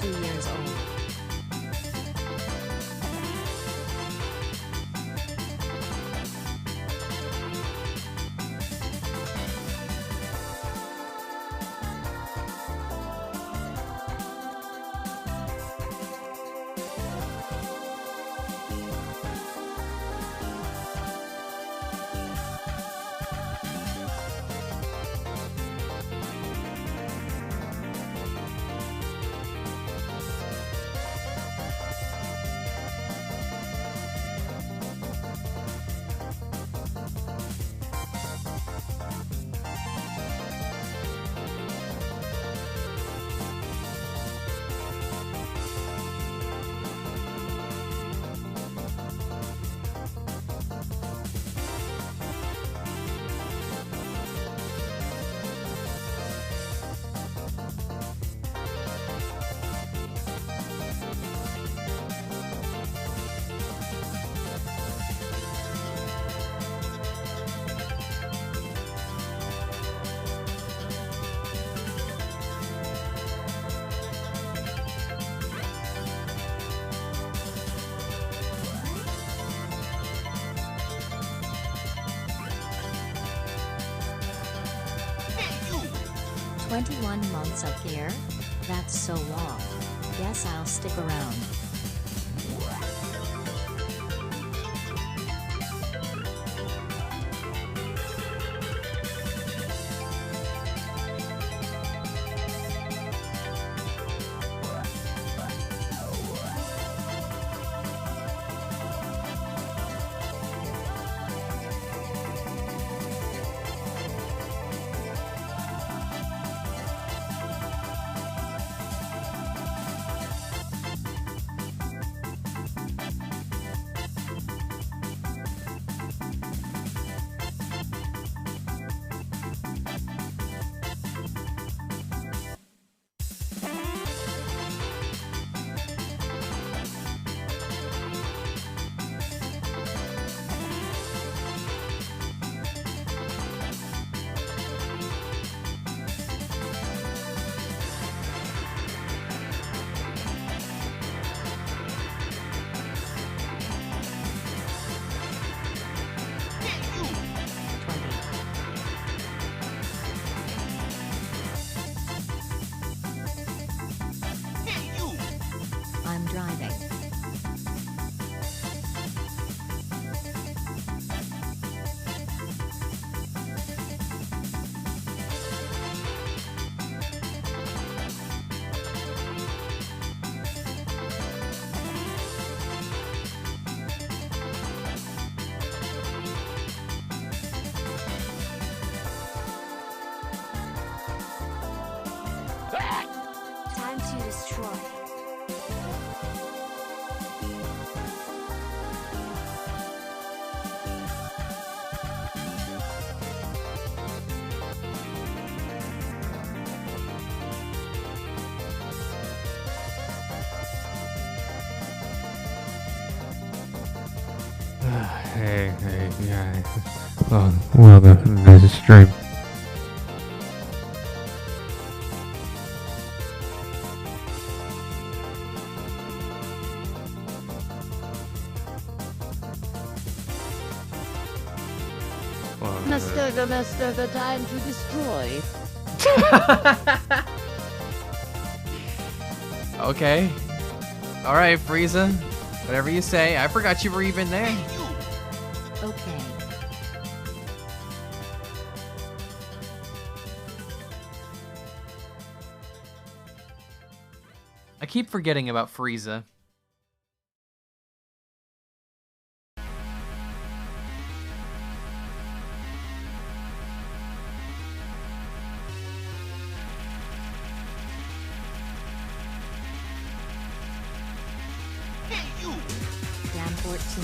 2 years old. "21 months of gear? That's so long. Guess I'll stick around." "I'm driving." Time to destroy. Hey, yeah. Well, the stream. Master, time to destroy. Okay. Alright, Frieza. Whatever you say. I forgot you were even there. Okay. I keep forgetting about Frieza. Ram 14.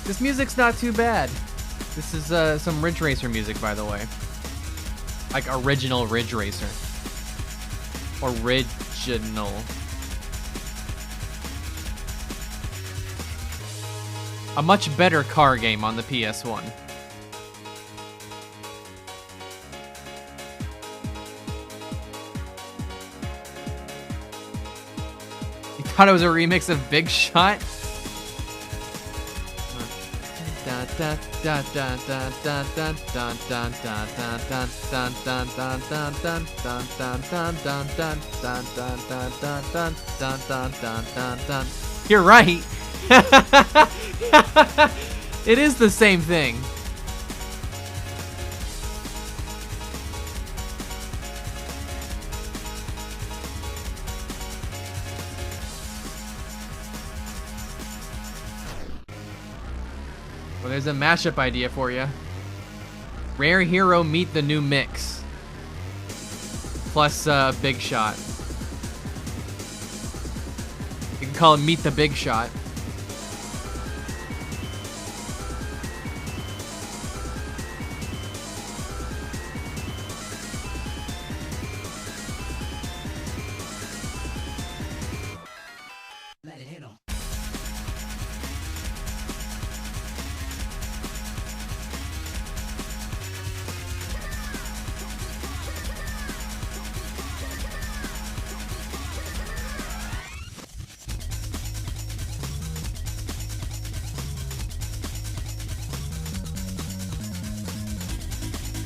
This music's not too bad. This is some Ridge Racer music, by the way. Like original Ridge Racer. Original. A much better car game on the PS1. You thought it was a remix of Big Shot? You're right. It is the same thing. Well, there's a mashup idea for you. Rare Hero Meet the New Mix. Plus Big Shot. You can call it Meet the Big Shot.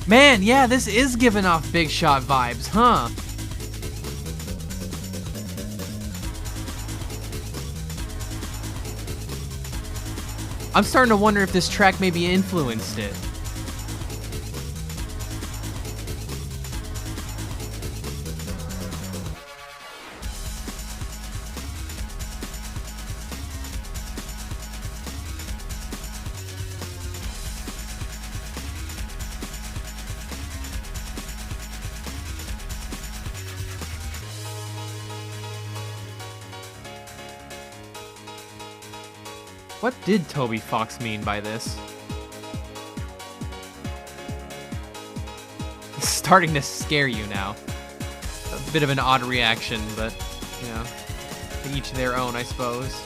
Man, yeah, this is giving off Big Shot vibes, huh? I'm starting to wonder if this track maybe influenced it. What did Toby Fox mean by this? It's starting to scare you now. A bit of an odd reaction, but, you know, to each their own, I suppose.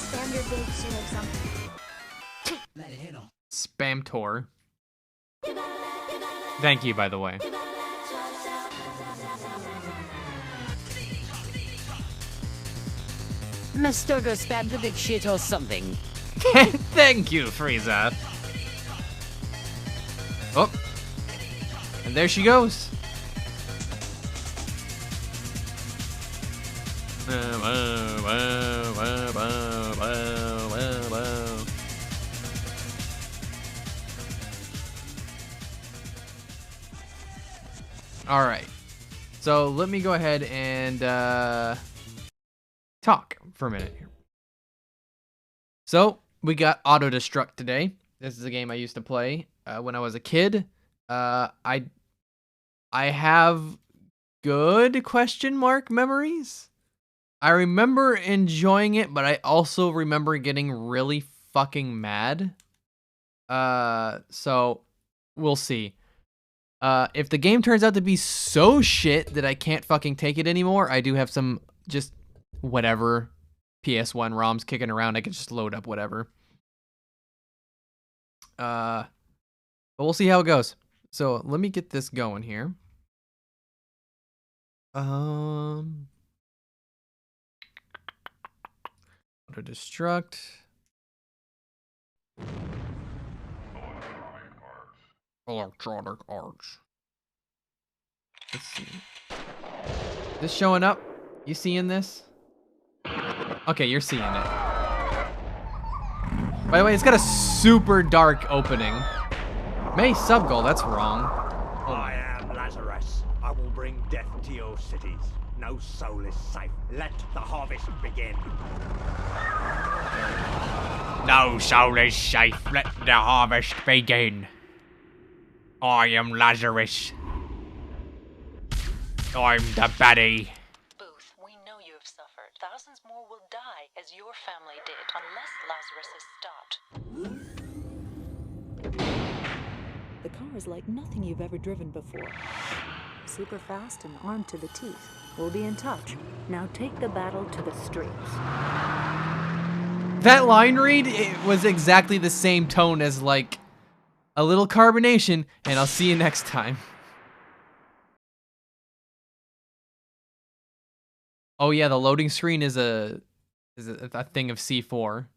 Standard big shit of something. Spam Tour. Thank you, by the way. Mr. Go spam the big shit or something. Thank you, Frieza. Oh. And there she goes. All right. So let me go ahead and talk for a minute here. So we got Auto Destruct today. This is a game I used to play when I was a kid. I have good question mark memories. I remember enjoying it, but I also remember getting really fucking mad. So we'll see. If the game turns out to be so shit that I can't fucking take it anymore, I do have some just whatever PS1 ROMs kicking around. I can just load up whatever. But we'll see how it goes. So let me get this going here. Auto destruct. Electronic arts. Let's see. This showing up? You seeing this? Okay, you're seeing it. By the way, it's got a super dark opening. May sub-goal, that's wrong. I am Lazarus. I will bring death to your cities. No soul is safe. Let the harvest begin. No soul is safe. Let the harvest begin. I am Lazarus. I'm the baddie. Booth, we know you have suffered. Thousands more will die, as your family did, unless Lazarus is stopped. The car is like nothing you've ever driven before. Super fast and armed to the teeth. We'll be in touch. Now take the battle to the streets. That line read, it was exactly the same tone as like a little carbonation, and I'll see you next time. Oh yeah, the loading screen is a thing of C4.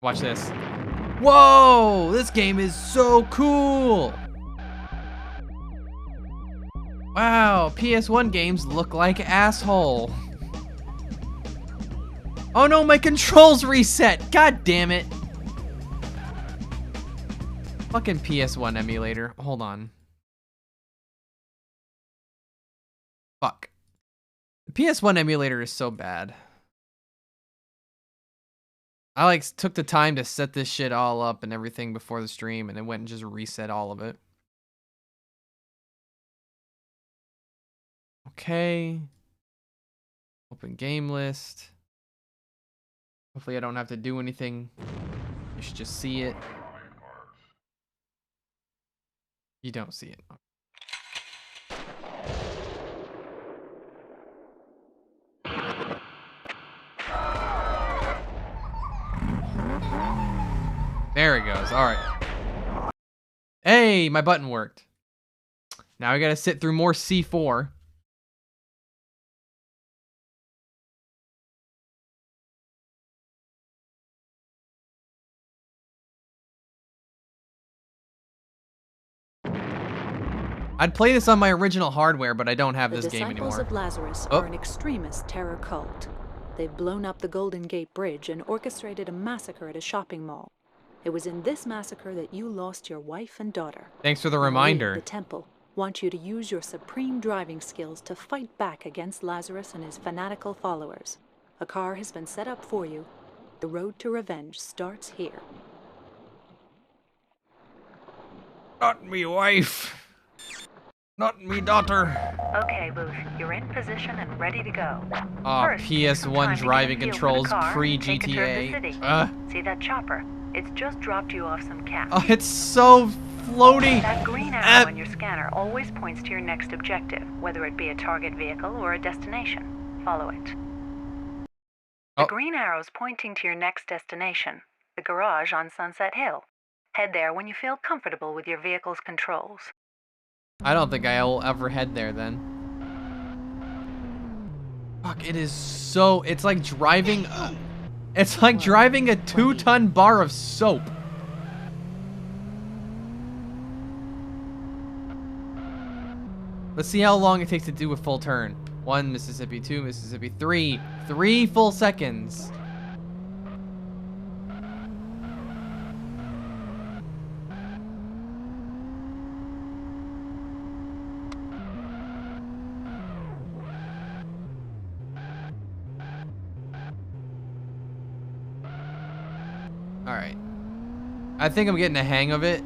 Watch this. Whoa! This game is so cool! Wow, PS1 games look like asshole. Oh no, my controls reset! God damn it! Fucking PS1 emulator. Hold on. Fuck. The PS1 emulator is so bad. I like took the time to set this shit all up and everything before the stream, and then went and just reset all of it. Okay. Open game list. Hopefully I don't have to do anything. You should just see it. You don't see it. There it goes. All right. Hey, my button worked. Now I gotta sit through more C4. I'd play this on my original hardware, but I don't have this game anymore. The Disciples of Lazarus are an extremist terror cult. They've blown up the Golden Gate Bridge and orchestrated a massacre at a shopping mall. It was in this massacre that you lost your wife and daughter. Thanks for the Now we, reminder. the Temple, want you to use your supreme driving skills to fight back against Lazarus and his fanatical followers. A car has been set up for you. The road to revenge starts here. Not me wife. Not me daughter. Okay, Booth, you're in position and ready to go. Oh, First, take some time PS1 to driving get a feel for the controls car and take a tour of the pre-GTA. city. See that chopper? It's just dropped you off some cash. Oh, it's so floaty. That green arrow on your scanner always points to your next objective, whether it be a target vehicle or a destination. Follow it. The Oh. green arrow's pointing to your next destination, the garage on Sunset Hill. Head there when you feel comfortable with your vehicle's controls. I don't think I will ever head there then. Fuck, it is so... It's like driving... it's like driving a 2-ton bar of soap. Let's see how long it takes to do a full turn. 1 Mississippi, 2 Mississippi, 3. 3 full seconds. Alright. I think I'm getting the hang of it.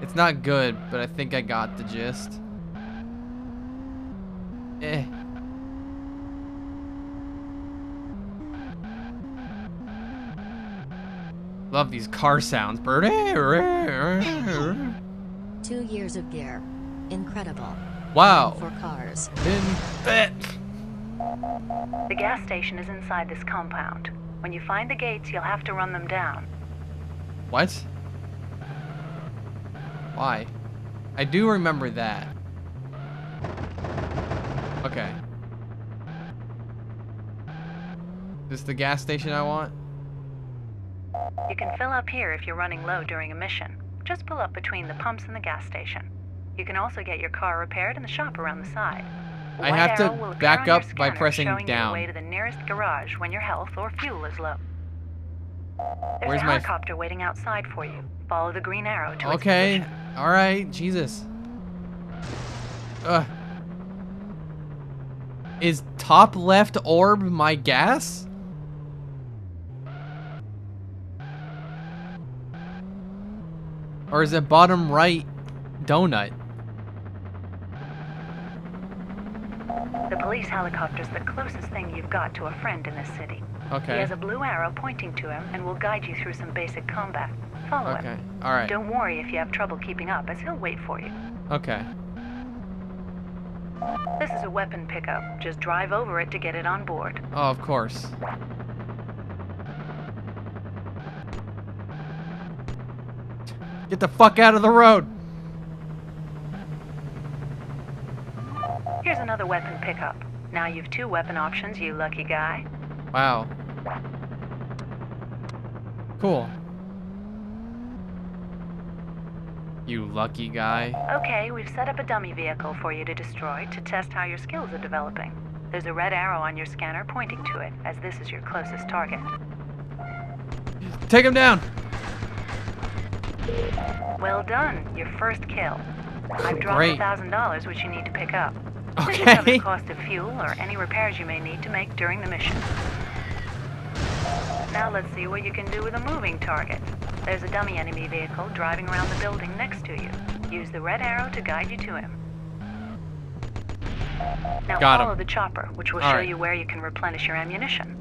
It's not good, but I think I got the gist. Eh. Love these car sounds. 2 years of gear. Incredible. Wow. For cars. The gas station is inside this compound. When you find the gates, you'll have to run them down. What? Why? I do remember that. Okay. Is this the gas station I want? You can fill up here if you're running low during a mission. Just pull up between the pumps and the gas station. You can also get your car repaired in the shop around the side. I White have to arrow will appear back on your up by scanner, pressing showing you the way down. to the nearest garage when your health or fuel is low. There's Where's a my helicopter waiting outside for you. Follow the green arrow to its Okay. position. All right. Jesus. Ugh. Is top left orb my gas? Or is it bottom right donut? The police helicopter's the closest thing you've got to a friend in this city. He Okay. has a blue arrow pointing to him and will guide you through some basic combat. Follow Okay. him. All right. Don't worry if you have trouble keeping up, as he'll wait for you. Okay. This is a weapon pickup. Just drive over it to get it on board. Oh, of course. Get the fuck out of the road. Here's another weapon pickup. Now you've 2 weapon options, you lucky guy. Wow. Cool. You lucky guy. Okay, we've set up a dummy vehicle for you to destroy to test how your skills are developing. There's a red arrow on your scanner pointing to it, as this is your closest target. Take him down. Well done, your first kill. I've dropped Great. $1,000, which you need to pick up. This will Okay. cover the cost of fuel or any repairs you may need to make during the mission. Now let's see what you can do with a moving target. There's a dummy enemy vehicle driving around the building next to you. Use the red arrow to guide you to him. Now Got him. follow the chopper, which will All show right. you where you can replenish your ammunition.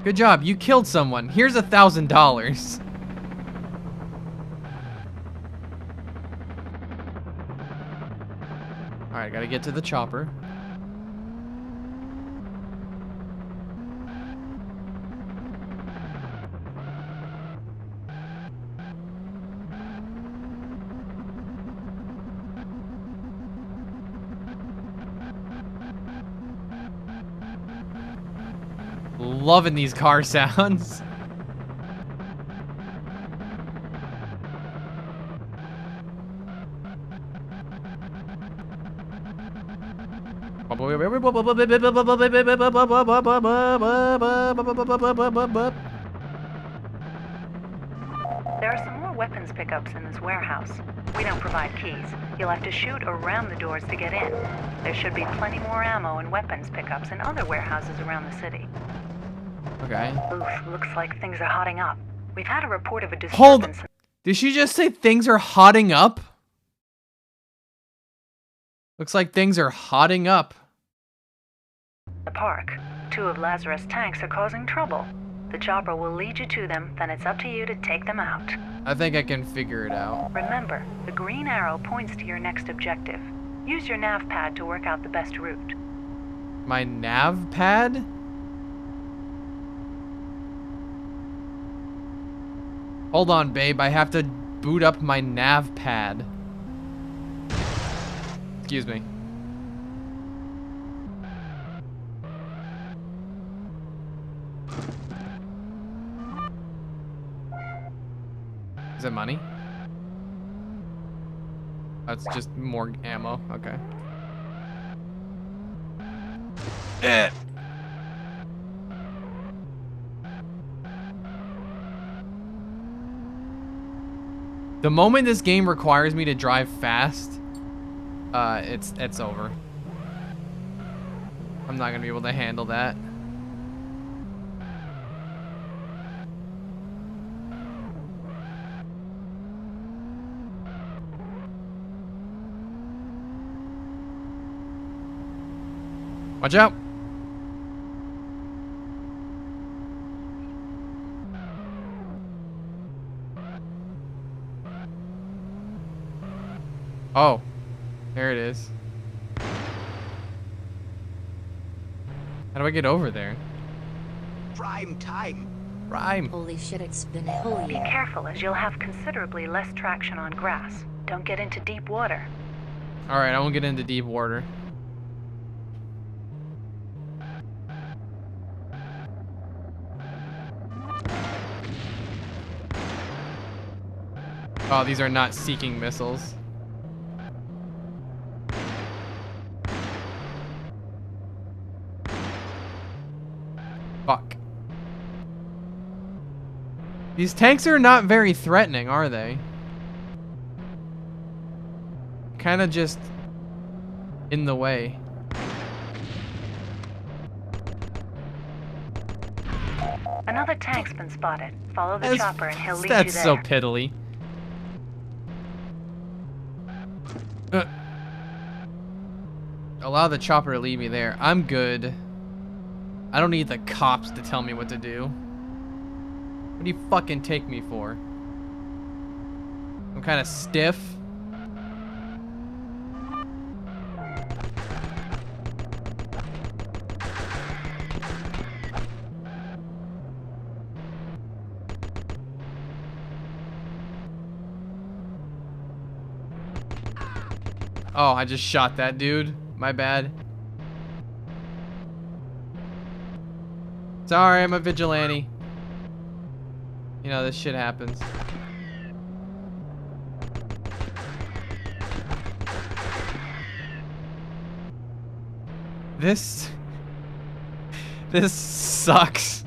Good job. You killed someone. Here's $1,000. All right, gotta get to the chopper. Loving these car sounds. There are some more weapons pickups in this warehouse. We don't provide keys. You'll have to shoot or ram the doors to get in. There should be plenty more ammo and weapons pickups in other warehouses around the city. Okay. Oof, looks like things are hotting up. We've had a report of a Hold. disturbance in Did she just say things are hotting up? Looks like things are hotting up. the park. 2 of Lazarus' tanks are causing trouble. The chopper will lead you to them, then it's up to you to take them out. I think I can figure it out. Remember, the green arrow points to your next objective. Use your nav pad to work out the best route. My nav pad? Hold on, babe. I have to boot up my nav pad. Excuse me. Is it money? That's just more ammo. Okay. The moment this game requires me to drive fast, it's over. I'm not gonna be able to handle that. Watch out! Oh, there it is. How do I get over there? Prime time. Rhyme. Holy shit, it's been a whole Be year. careful, as you'll have considerably less traction on grass. Don't get into deep water. Alright, I won't get into deep water. Oh, these are not seeking missiles. Fuck. These tanks are not very threatening, are they? Kind of just in the way. Another tank's been spotted. Follow the chopper and he'll lead you That's there. so piddly. Allow the chopper to lead me there. I'm good. I don't need the cops to tell me what to do. What do you fucking take me for? I'm kind of stiff. Oh, I just shot that dude. My bad. Sorry, I'm a vigilante. You know, this shit happens. This sucks.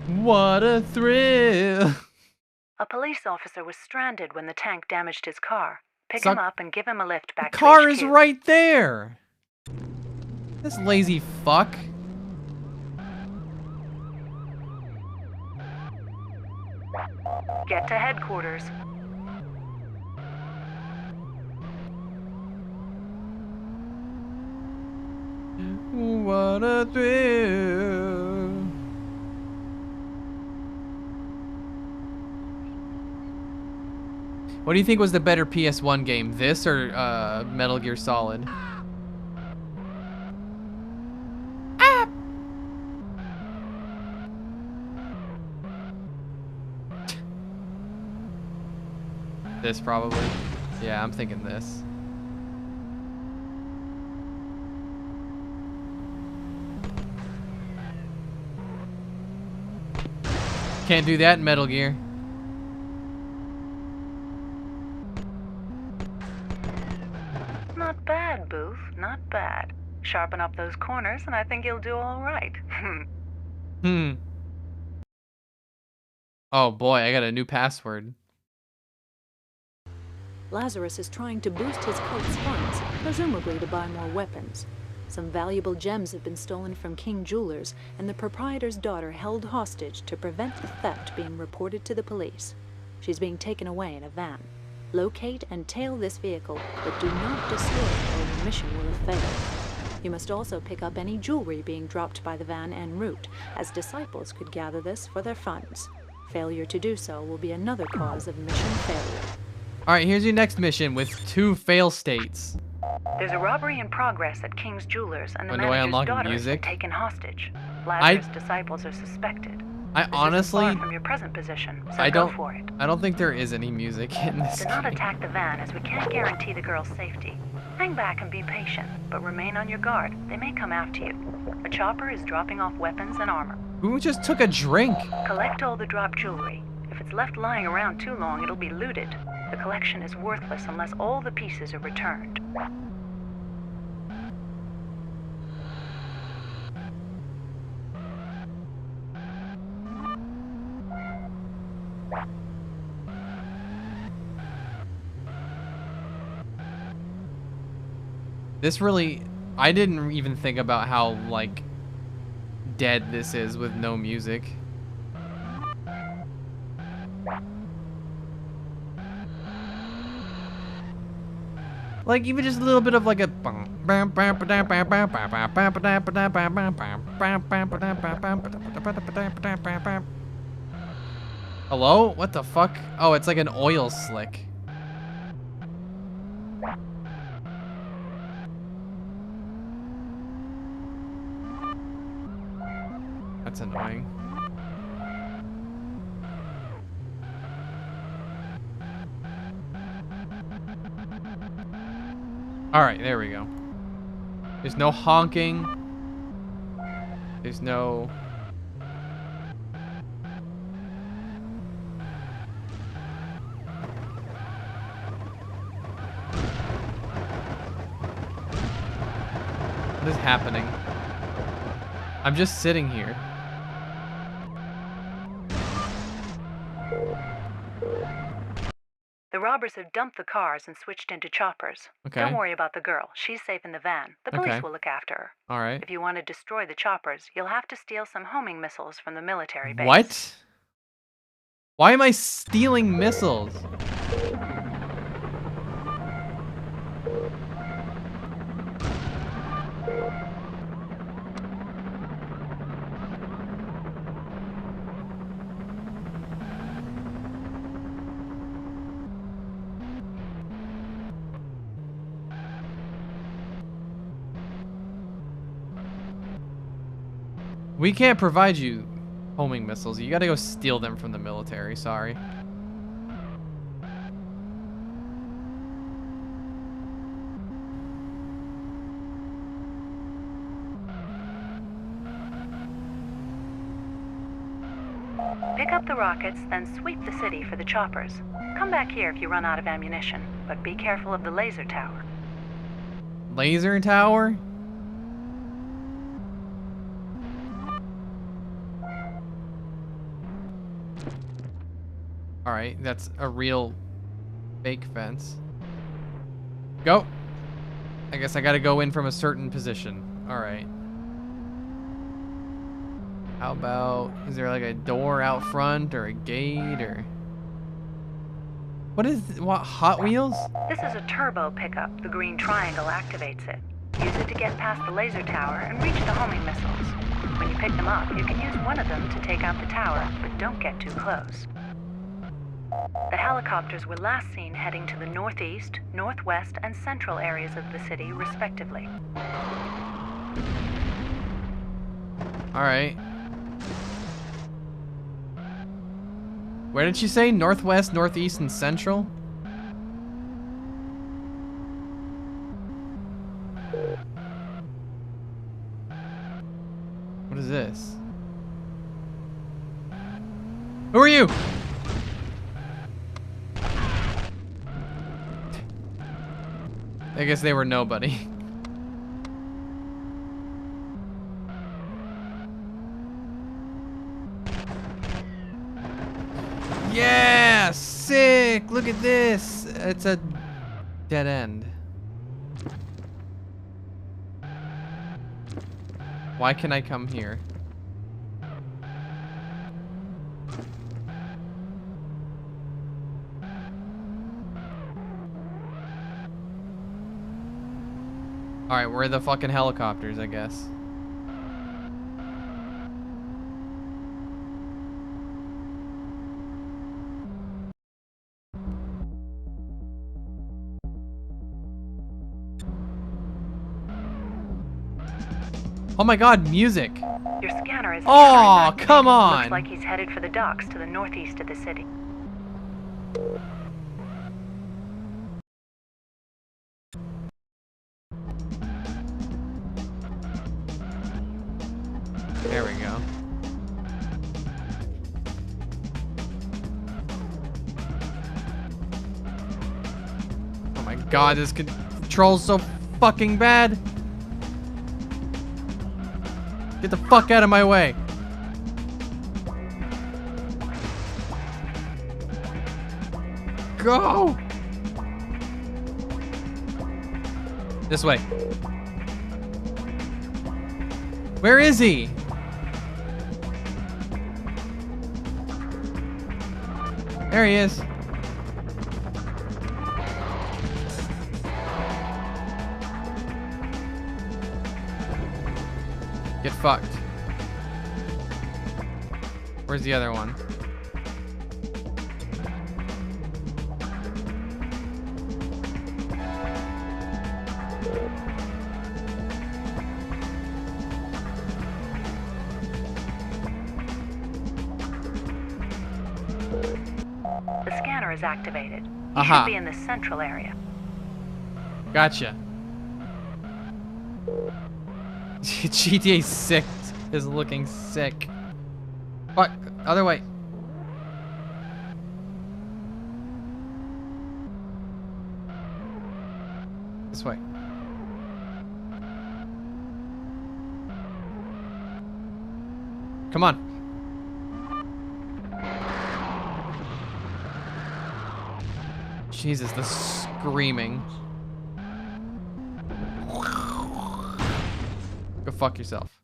What a thrill. A police officer was stranded when the tank damaged his car. Pick Suck. him up and give him a lift back The to car is HQ. right there. This lazy fuck. Get to headquarters. What a thrill. What do you think was the better PS1 game, this or Metal Gear Solid? Ah! This probably. Yeah, I'm thinking this. Can't do that in Metal Gear. Not bad, Booth. Not bad. Sharpen up those corners and I think you'll do all right. Oh boy, I got a new password. Lazarus is trying to boost his cult's funds, presumably to buy more weapons. Some valuable gems have been stolen from King Jewelers, and the proprietor's daughter held hostage to prevent the theft being reported to the police. She's being taken away in a van. Locate and tail this vehicle, but do not destroy it or your mission will have failed. You must also pick up any jewelry being dropped by the van en route, as disciples could gather this for their funds. Failure to do so will be another cause of mission failure. Alright, here's your next mission with 2 fail states. There's a robbery in progress at King's Jewelers, and the Do I manager's unlock daughter has music? been taken hostage. Lazarus' disciples are suspected. I This honestly, isn't far from your present position, so I go don't, for it. I don't think there is any music in this Do not game. attack the van, as we can't guarantee the girl's safety. Hang back and be patient, but remain on your guard. They may come after you. A chopper is dropping off weapons and armor. Who just took a drink? Collect all the dropped jewelry. If it's left lying around too long, it'll be looted. The collection is worthless unless all the pieces are returned. This really, I didn't even think about how, like, dead this is with no music. Like, even just a little bit of like a... Hello? What the fuck? Oh, it's like an oil slick. That's annoying. Alright, there we go. There's no honking. There's no... What is happening? I'm just sitting here. The robbers have dumped the cars and switched into choppers. Okay. Don't worry about the girl. She's safe in the van. The police Okay. will look after her. All right. If you want to destroy the choppers, you'll have to steal some homing missiles from the military base. What? Why am I stealing missiles? We can't provide you homing missiles. You gotta go steal them from the military, sorry. Pick up the rockets, then sweep the city for the choppers. Come back here if you run out of ammunition, but be careful of the laser tower. Laser tower? Alright, that's a real fake fence. Go! I guess I gotta go in from a certain position. Alright. How about... Is there like a door out front or a gate or... What, Hot Wheels? This is a turbo pickup. The green triangle activates it. Use it to get past the laser tower and reach the homing missiles. When you pick them up, you can use one of them to take out the tower, but don't get too close. The helicopters were last seen heading to the northeast, northwest, and central areas of the city, respectively. Alright. Where did she say? Northwest, northeast, and central? What is this? Who are you? I guess they were nobody. Yeah! Sick! Look at this! It's a dead end. Why can I come here? Alright, where are the fucking helicopters, I guess? Oh my god, music! Your scanner is Oh, come on! Looks like he's headed for the docks to the northeast of the city. There we go. Oh my god, this control's so fucking bad! Get the fuck out of my way! Go! This way. Where is he? There he is. Get fucked. Where's the other one? is activated. You Aha. should be in the central area. Gotcha. GTA 6 is looking sick. Fuck, other way. This way. Come on. Jesus, the screaming. Go fuck yourself.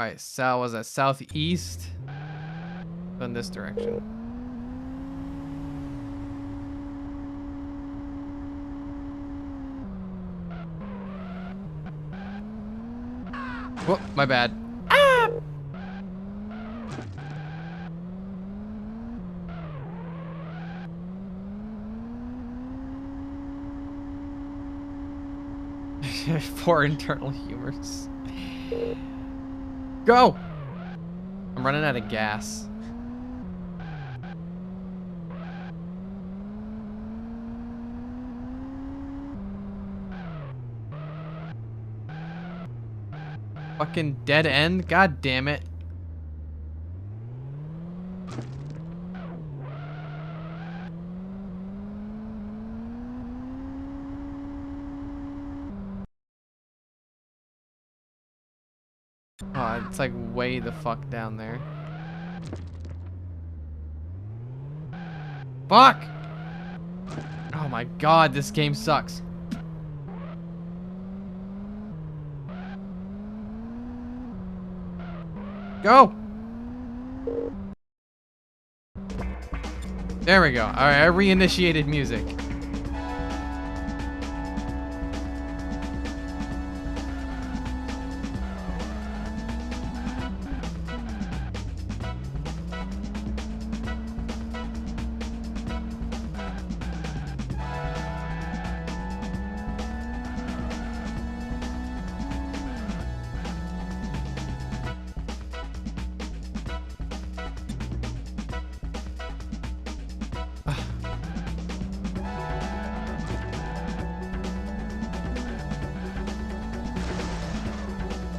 Alright, Sal was at southeast. In this direction. Whoop, my bad. Ah! Four internal humors. Go! I'm running out of gas. Fucking dead end? God damn it. Oh, it's like way the fuck down there. Fuck! Oh my god, this game sucks. Go! There we go. Alright, I reinitiated music.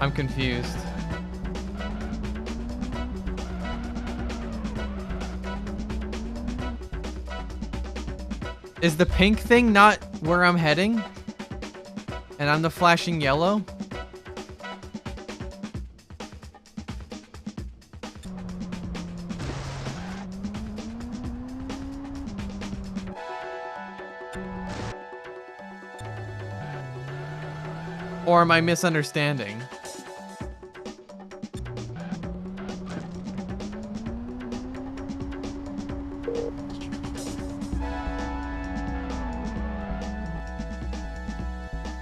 I'm confused. Is the pink thing not where I'm heading? And I'm the flashing yellow? Or am I misunderstanding?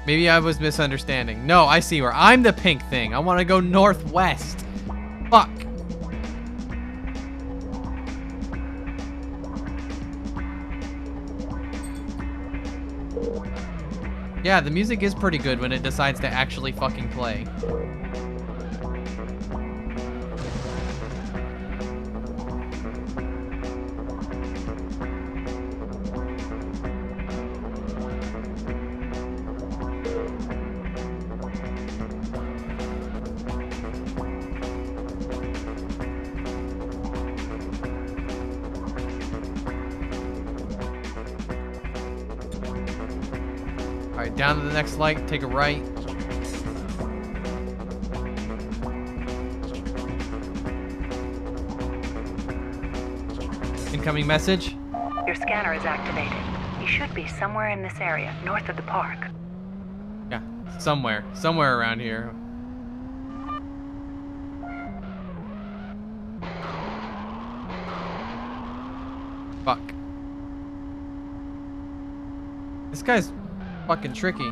Maybe I was misunderstanding. No, I see where I'm the pink thing. I want to go northwest. Fuck. Yeah, the music is pretty good when it decides to actually fucking play. Alright, down to the next light, take a right. Incoming message. Your scanner is activated. You should be somewhere in this area, north of the park. Yeah, somewhere around here. Fuck. This guy's fucking tricky.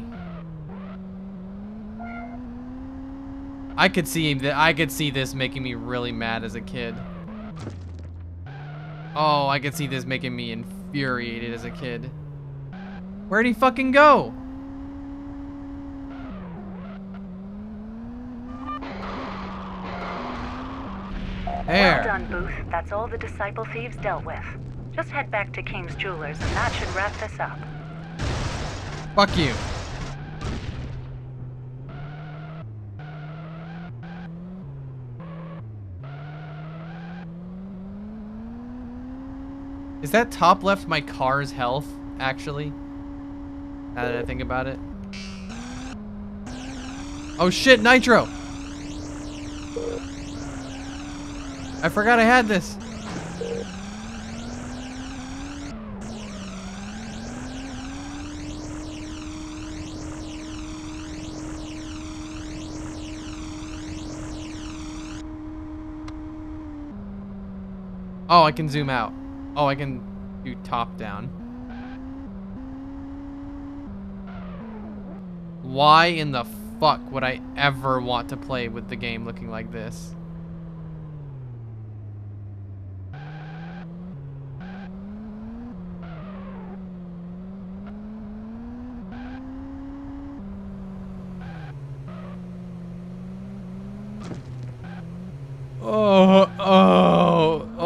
I could see this making me really mad as a kid. Oh, I could see this making me infuriated as a kid. Where'd he fucking go? There. Well done, Booth. That's all the disciple thieves dealt with. Just head back to King's Jewelers and that should wrap this up. Fuck you. Is that top left my car's health, actually? Now that I think about it. Oh shit, nitro! I forgot I had this. Oh, I can zoom out. Oh, I can do top down. Why in the fuck would I ever want to play with the game looking like this?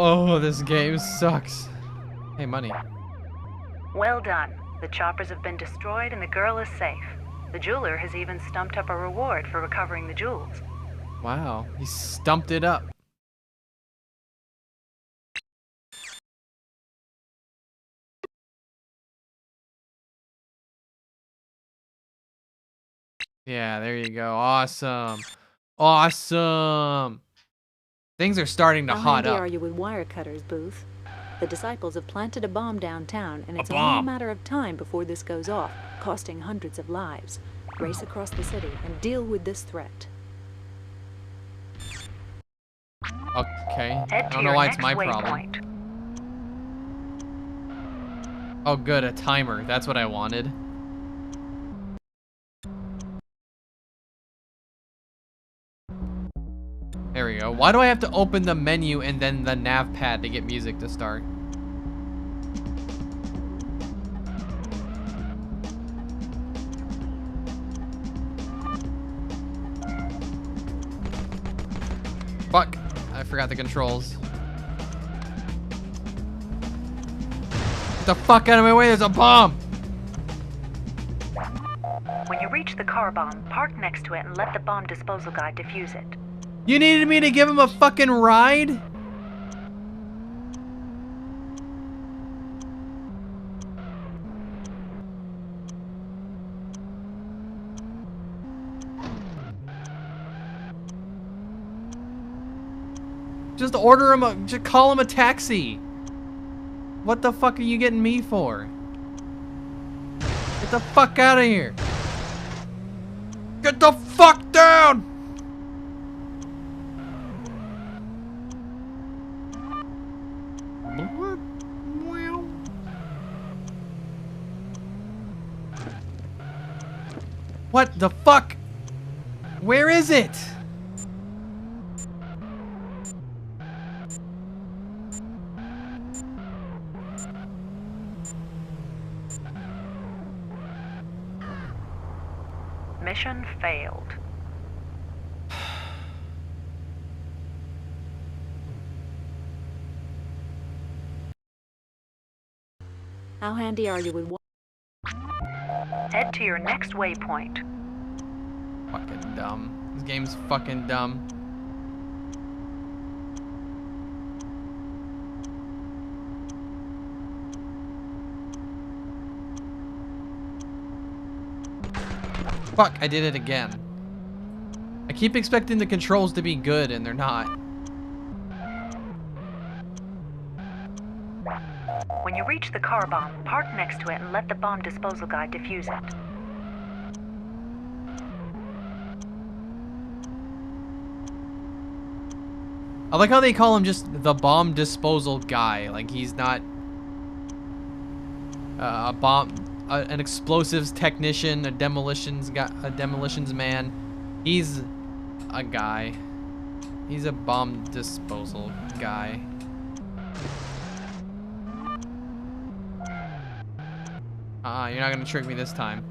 Oh, this game sucks. Hey, money. Well done. The choppers have been destroyed and the girl is safe. The jeweler has even stumped up a reward for recovering the jewels. Wow, he stumped it up. Yeah, there you go. Awesome. Awesome. Things are starting to hot How handy up. are you with wire cutters, Booth? The disciples have planted a bomb downtown, and it's A only a bomb. matter of time before this goes off, costing hundreds of lives. Race across the city and deal with this threat. Okay. I Head to don't know your why it's next my problem. waypoint. Oh, good, a timer. That's what I wanted. There we go. Why do I have to open the menu and then the nav pad to get music to start? Fuck. I forgot the controls. Get the fuck out of my way, there's a bomb! When you reach the car bomb, park next to it and let the bomb disposal guy defuse it. You needed me to give him a fucking ride? Just order him a, just call him a taxi. What the fuck are you getting me for? Get the fuck out of here. Get the fuck down! What the fuck? Where is it? Mission failed. How handy are you with Head to your next waypoint. Fucking dumb. This game's fucking dumb. Fuck, I did it again. I keep expecting the controls to be good and they're not. When you reach the car bomb, park next to it and let the bomb disposal guy defuse it. I like how they call him just the bomb disposal guy. Like he's not an explosives technician, a demolitions guy, a demolitions man. He's a guy. He's a bomb disposal guy. You're not gonna trick me this time.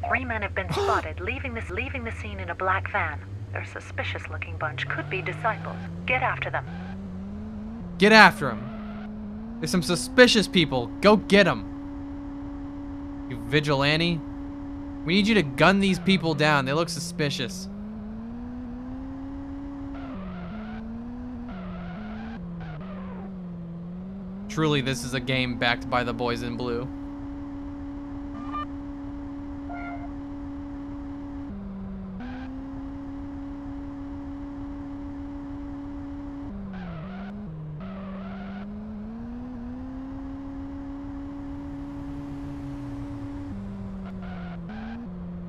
3 men have been spotted leaving the scene in a black van. They're a suspicious-looking bunch. Could be disciples. Get after them. Get after them. There's some suspicious people. Go get them. You vigilante. We need you to gun these people down. They look suspicious. Truly, this is a game backed by the boys in blue.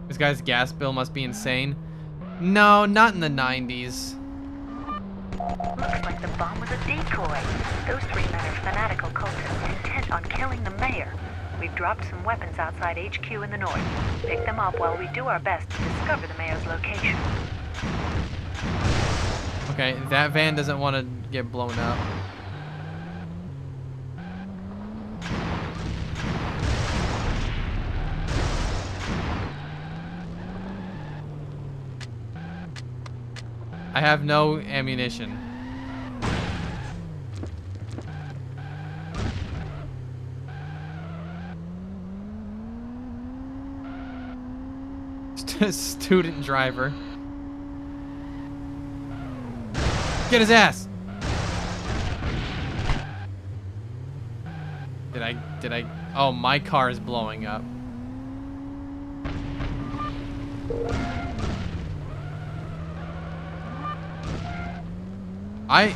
This guy's gas bill must be insane. No, not in the 90s. Looks like the bomb was a decoy. Those 3 men are fanatical cultists intent on killing the mayor. We've dropped some weapons outside HQ in the north. Pick them up while we do our best to discover the mayor's location. Okay, that van doesn't want to get blown up. I have no ammunition. Student driver. Get his ass. Did I? Oh, my car is blowing up. I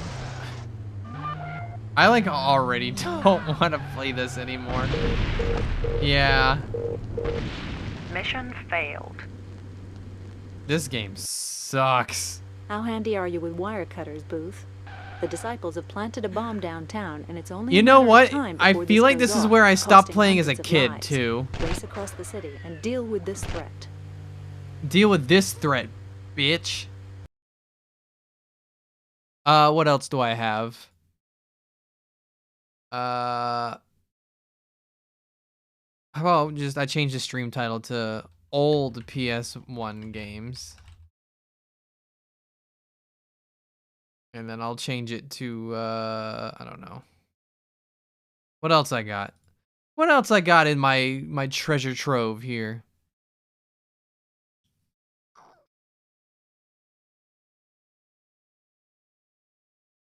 like already don't want to play this anymore. Yeah. Mission failed. This game sucks. How handy are you with wire cutters, Booth? The disciples have planted a bomb downtown, and it's only You a know matter of what? time I before feel like goes this is off, where I stopped costing playing as a hundreds of kid lives. too. Race across the city and deal with this threat. Deal with this threat, bitch. What else do I have? Well, just I changed the stream title to old PS1 games. And then I'll change it to I don't know. What else I got? What else I got in my treasure trove here?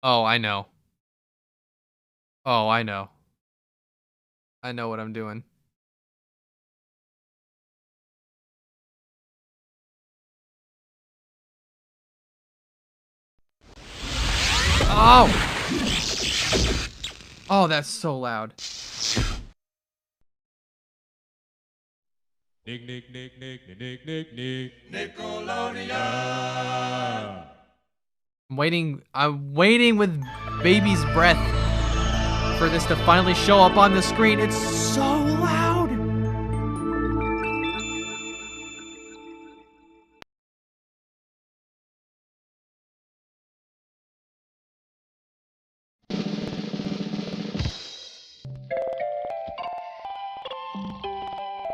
Oh, I know. Oh, I know. I know what I'm doing. Oh! Oh, that's so loud. I'm waiting with baby's breath for this to finally show up on the screen. It's so loud.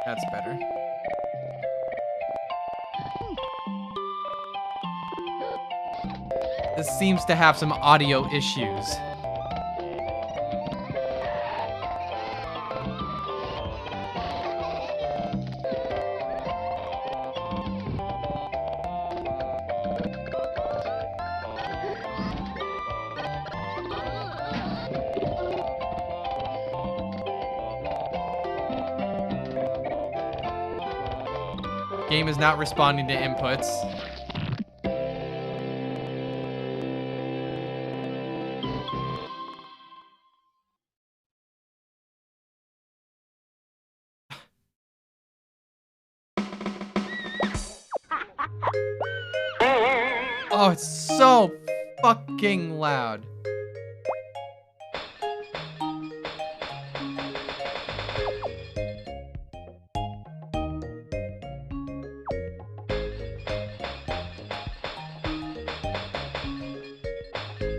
That's better. This seems to have some audio issues. Game is not responding to inputs. Oh, it's so fucking loud.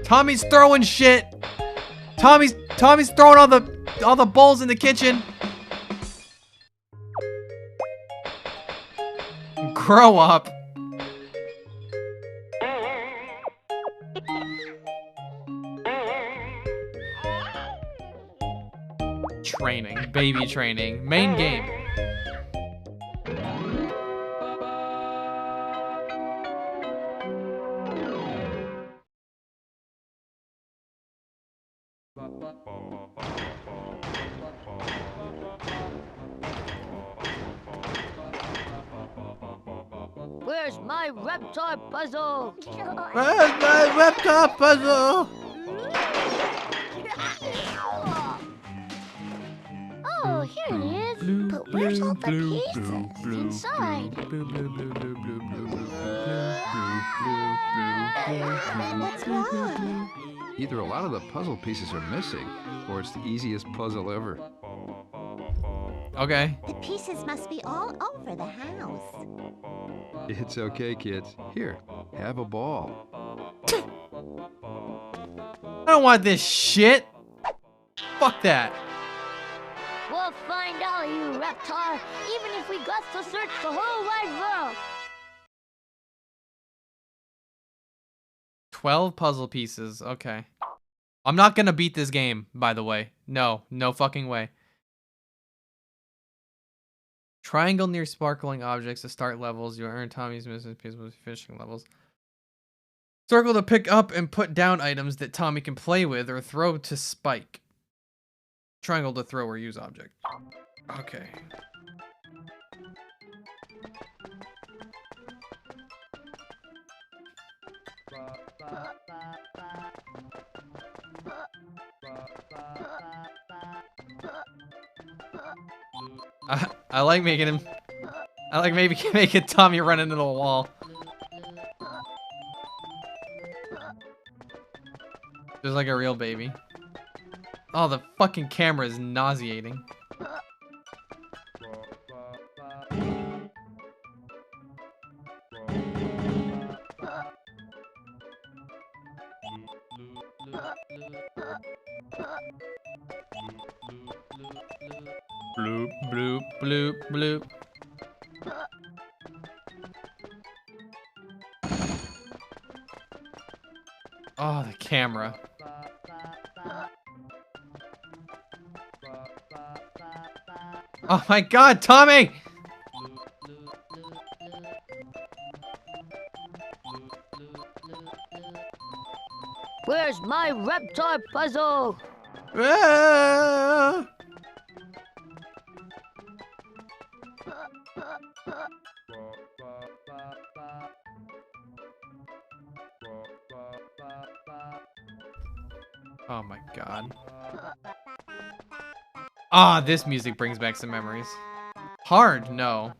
Tommy's throwing shit. Tommy's throwing all the bowls in the kitchen. Grow up. Training. Baby training. Main game. Where's my reptar puzzle? Where's my reptar puzzle? Oh, here it is. But where's all the pieces inside? What's wrong? Either a lot of the puzzle pieces are missing, or it's the easiest puzzle ever. Okay. The pieces must be all over the house. It's okay, kids. Here, have a ball. I don't want this shit. Fuck that. We'll find all you, reptar, even if we got to search the whole wide world. 12 puzzle pieces. Okay. I'm not gonna beat this game, by the way. No. No fucking way. Triangle near sparkling objects to start levels. You earn Tommy's missing pieces with finishing levels. Circle to pick up and put down items that Tommy can play with, or throw to spike. Triangle to throw or use object. Okay. I like making him. I like maybe making Tommy run into the wall. Just like a real baby. Oh, the fucking camera is nauseating. Bloop, bloop, bloop, bloop. Oh, the camera. Oh my god, Tommy! Where's my reptar puzzle? Ah! Oh my god. Ah, this music brings back some memories. Hard? No.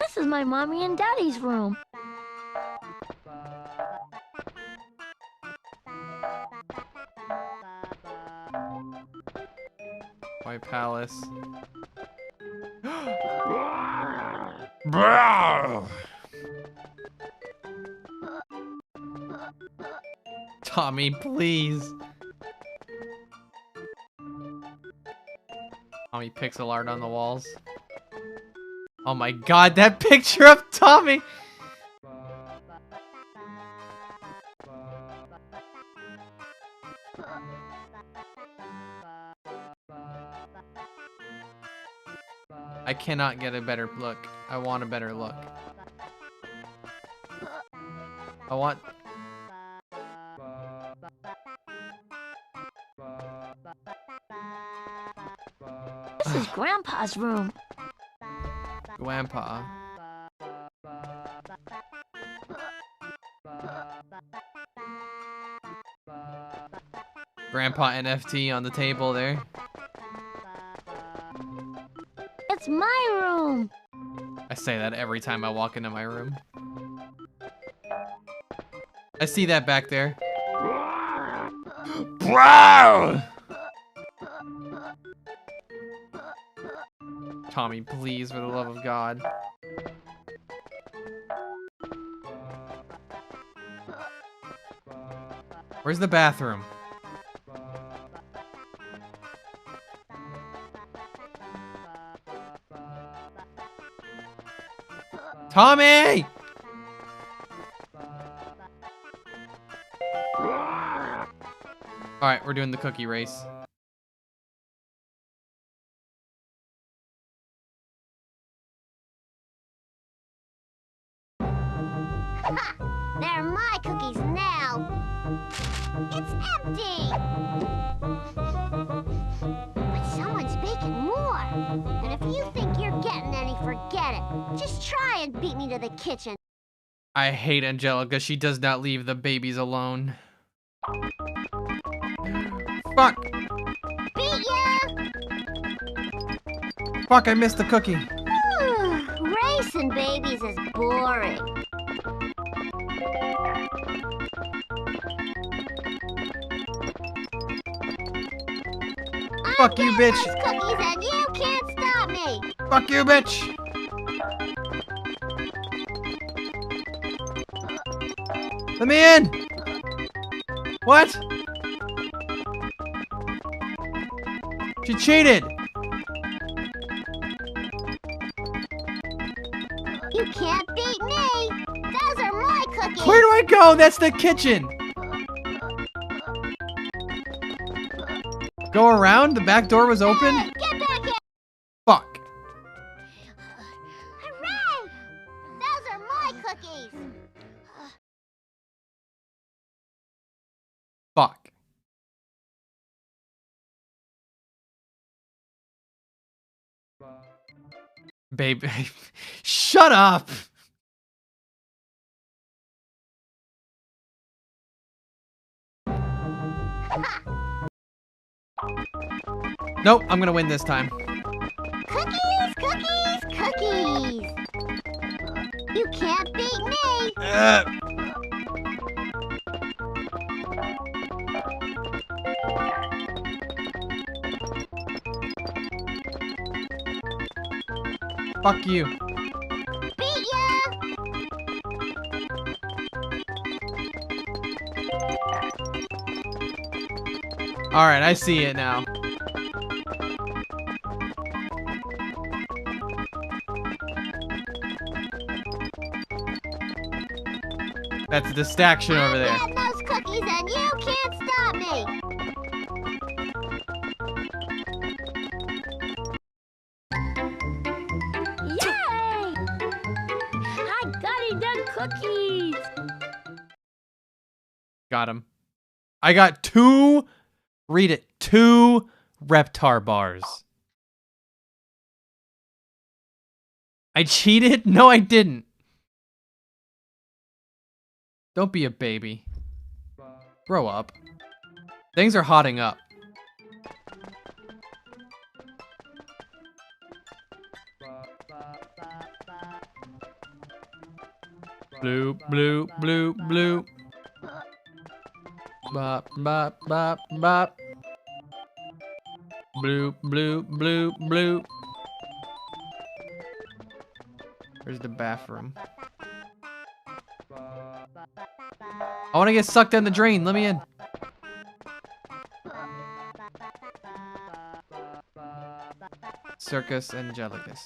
This is my mommy and daddy's room. White Palace. Bro! Tommy, please. Tommy pixel art on the walls. Oh my god, that picture of Tommy! I cannot get a better look. I want a better look. I want... This is Grandpa's room. Grandpa. Grandpa NFT on the table there. It's my room. I say that every time I walk into my room. I see that back there. Bro! Tommy, please, for the love of God. Where's the bathroom? Tommy! Alright, we're doing the cookie race. Ha! They're my cookies now. It's empty. But someone's baking more. And if you think you're getting any, forget it. Just try and beat me to the kitchen. I hate Angelica. She does not leave the babies alone. Fuck! Beat ya! Fuck, I missed the cookie. Racing babies is boring. Fuck you, bitch! Those cookies and you can't stop me. Fuck you, bitch! Let me in! What? She cheated! You can't beat me. Those are my cookies. Where do I go? That's the kitchen! Go around? The back door was open? Hey, get back here. Fuck. Hooray! Those are my cookies. Fuck. Babe, shut up! Nope, I'm gonna win this time. Cookies, cookies, cookies. You can't beat me. Fuck you. Beat ya. Alright, I see it now. That's a distraction over there. I'm getting those cookies and you can't stop me. Yay! I got the cookies. Got him. I got 2, read it, 2 Reptar bars. I cheated? No, I didn't. Don't be a baby. Grow up. Things are hotting up. Blue, blue, blue, blue. Bop, bop, bop, bop. Blue, blue, blue, blue. Where's the bathroom? I want to get sucked down the drain. Let me in. Circus Angelicus.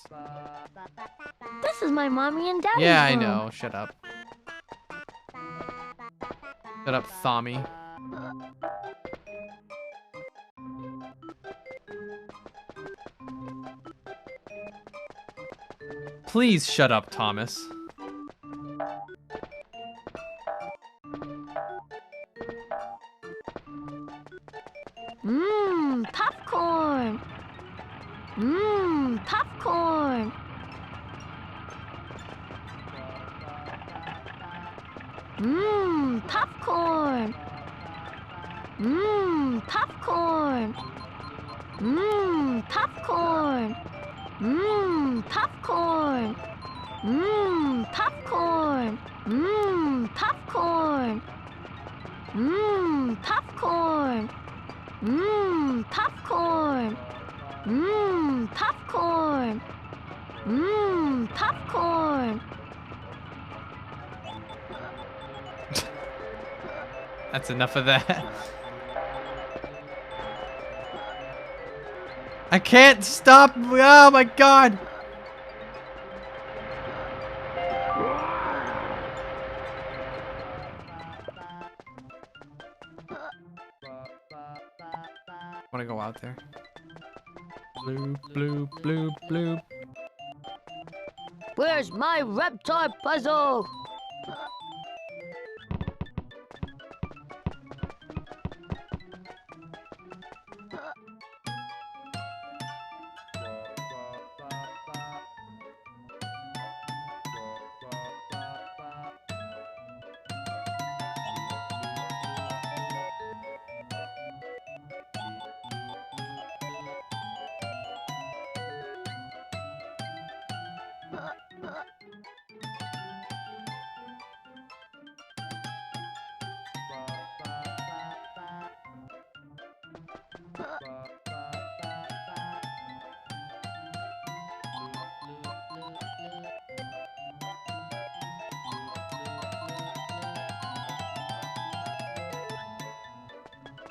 This is my mommy and daddy's Yeah, I room. know. Shut up. Shut up, Thommy. Please shut up, Thomas. Popcorn. Popcorn. Popcorn. Popcorn. Popcorn. Popcorn. Popcorn. Popcorn. Popcorn. Popcorn. Popcorn. Popcorn. That's enough of that. I can't stop. Oh my god. want to go out there. Bloop, bloop, bloop, bloop. Where's my reptile puzzle?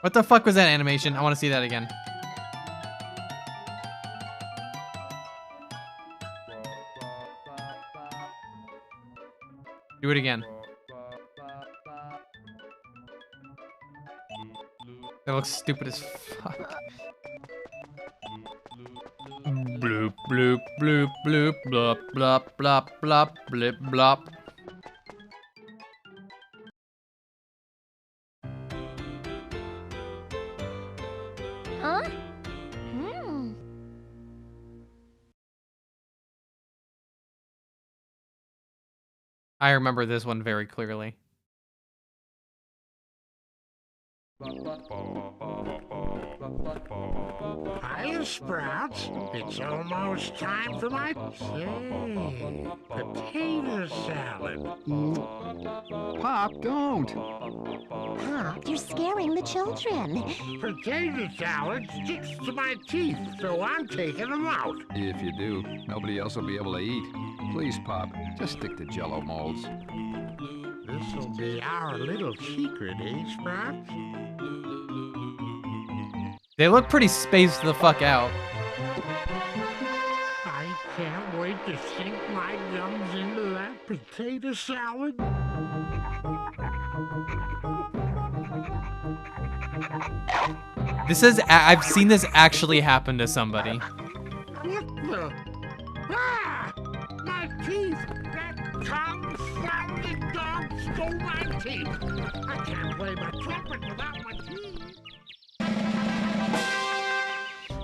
What the fuck was that animation? I want to see that again. Do it again. That looks stupid as fuck. Bloop, bloop, bloop, bloop, blop, blop, blop, blop, blip, blop. Huh? I remember this one very clearly. Hiya, Sprouts. It's almost time for my potato salad. Pop, don't. Pop, you're scaring the children. Potato salad sticks to my teeth, so I'm taking them out. If you do, nobody else will be able to eat. Please, Pop, just stick to Jell-O molds. This'll be our little secret, eh, Sprouts? They look pretty spaced the fuck out. I can't wait to sink my gums into that potato salad. This is, I've seen this actually happen to somebody. What the? Ah! My teeth! That confounded dog stole my teeth! I can't play my trumpet without my teeth!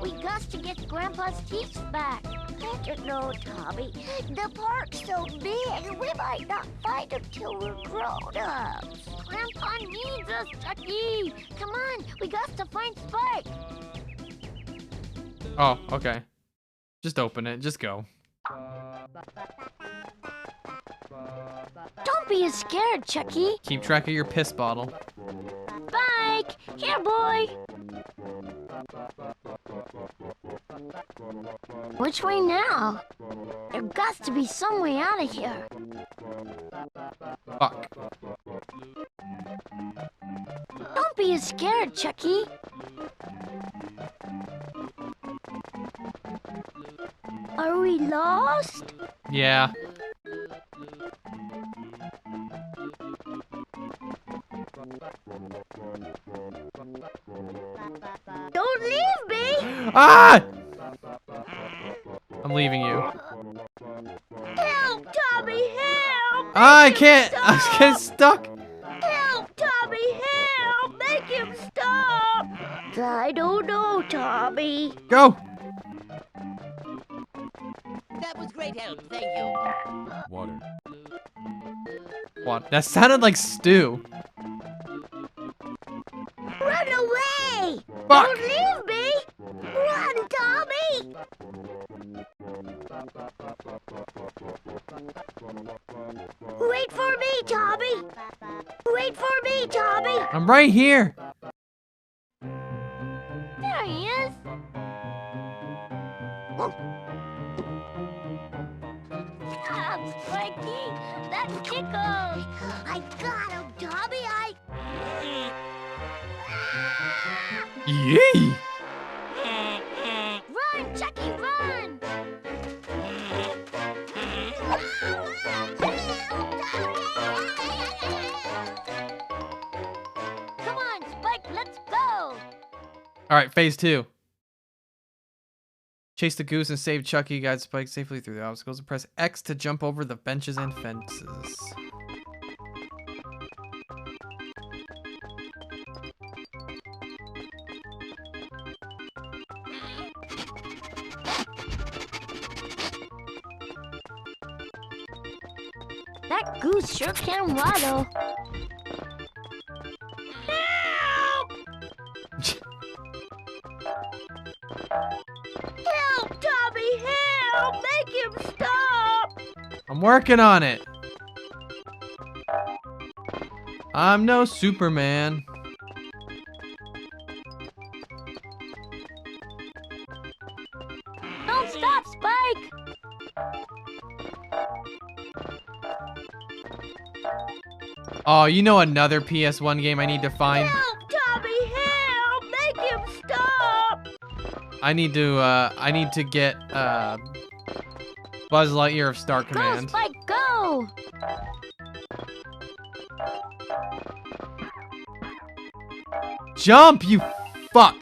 We got to get Grandpa's teeth back. I don't know, Tommy. The park's so big, we might not find him till we're grown-ups. Grandpa needs us, Chucky. Come on, we got to find Spike. Oh, okay. Just open it. Just go. Don't be scared, Chucky. Keep track of your piss bottle. Spike, here, boy. Which way now? There got to be some way out of here. Fuck. Don't be scared, Chucky. Are we lost? Yeah. Don't leave me! Ah! I'm leaving you. Help, Tommy, help! Ah, I can't! I was getting stuck! Help, Tommy, help! Make him stop! I don't know, Tommy. Go! That was great help, thank you. Water. What? That sounded like stew. Run away! Fuck! Don't leave me! Run, Tommy! Wait for me, Tommy! Wait for me, Tommy! I'm right here! There he is! Stop, Spiky! That tickles! I got him, Tommy! Yee! Run, Chucky, run! Come on, Spike, let's go! All right, phase 2. Chase the goose and save Chucky. Guide Spike safely through the obstacles and press X to jump over the benches and fences. That goose sure can waddle. Help, Tommy, help! Make him stop! I'm working on it. I'm no Superman. Don't stop, Spike! Oh, you know another PS1 game I need to find? Help, Tommy, help! Make him stop! I need to get Buzz Lightyear of Star Command. Go, Spike, go! Jump, you fuck!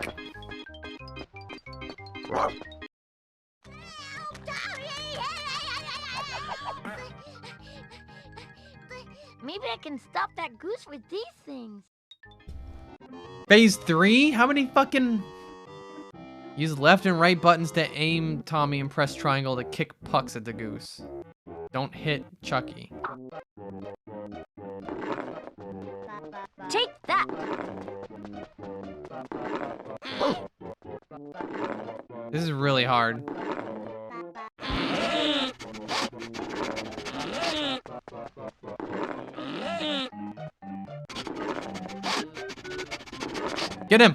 Maybe I can stop that goose with these things. Phase 3? How many fucking... Use left and right buttons to aim Tommy and press triangle to kick pucks at the goose. Don't hit Chucky. Take that! This is really hard. Get him!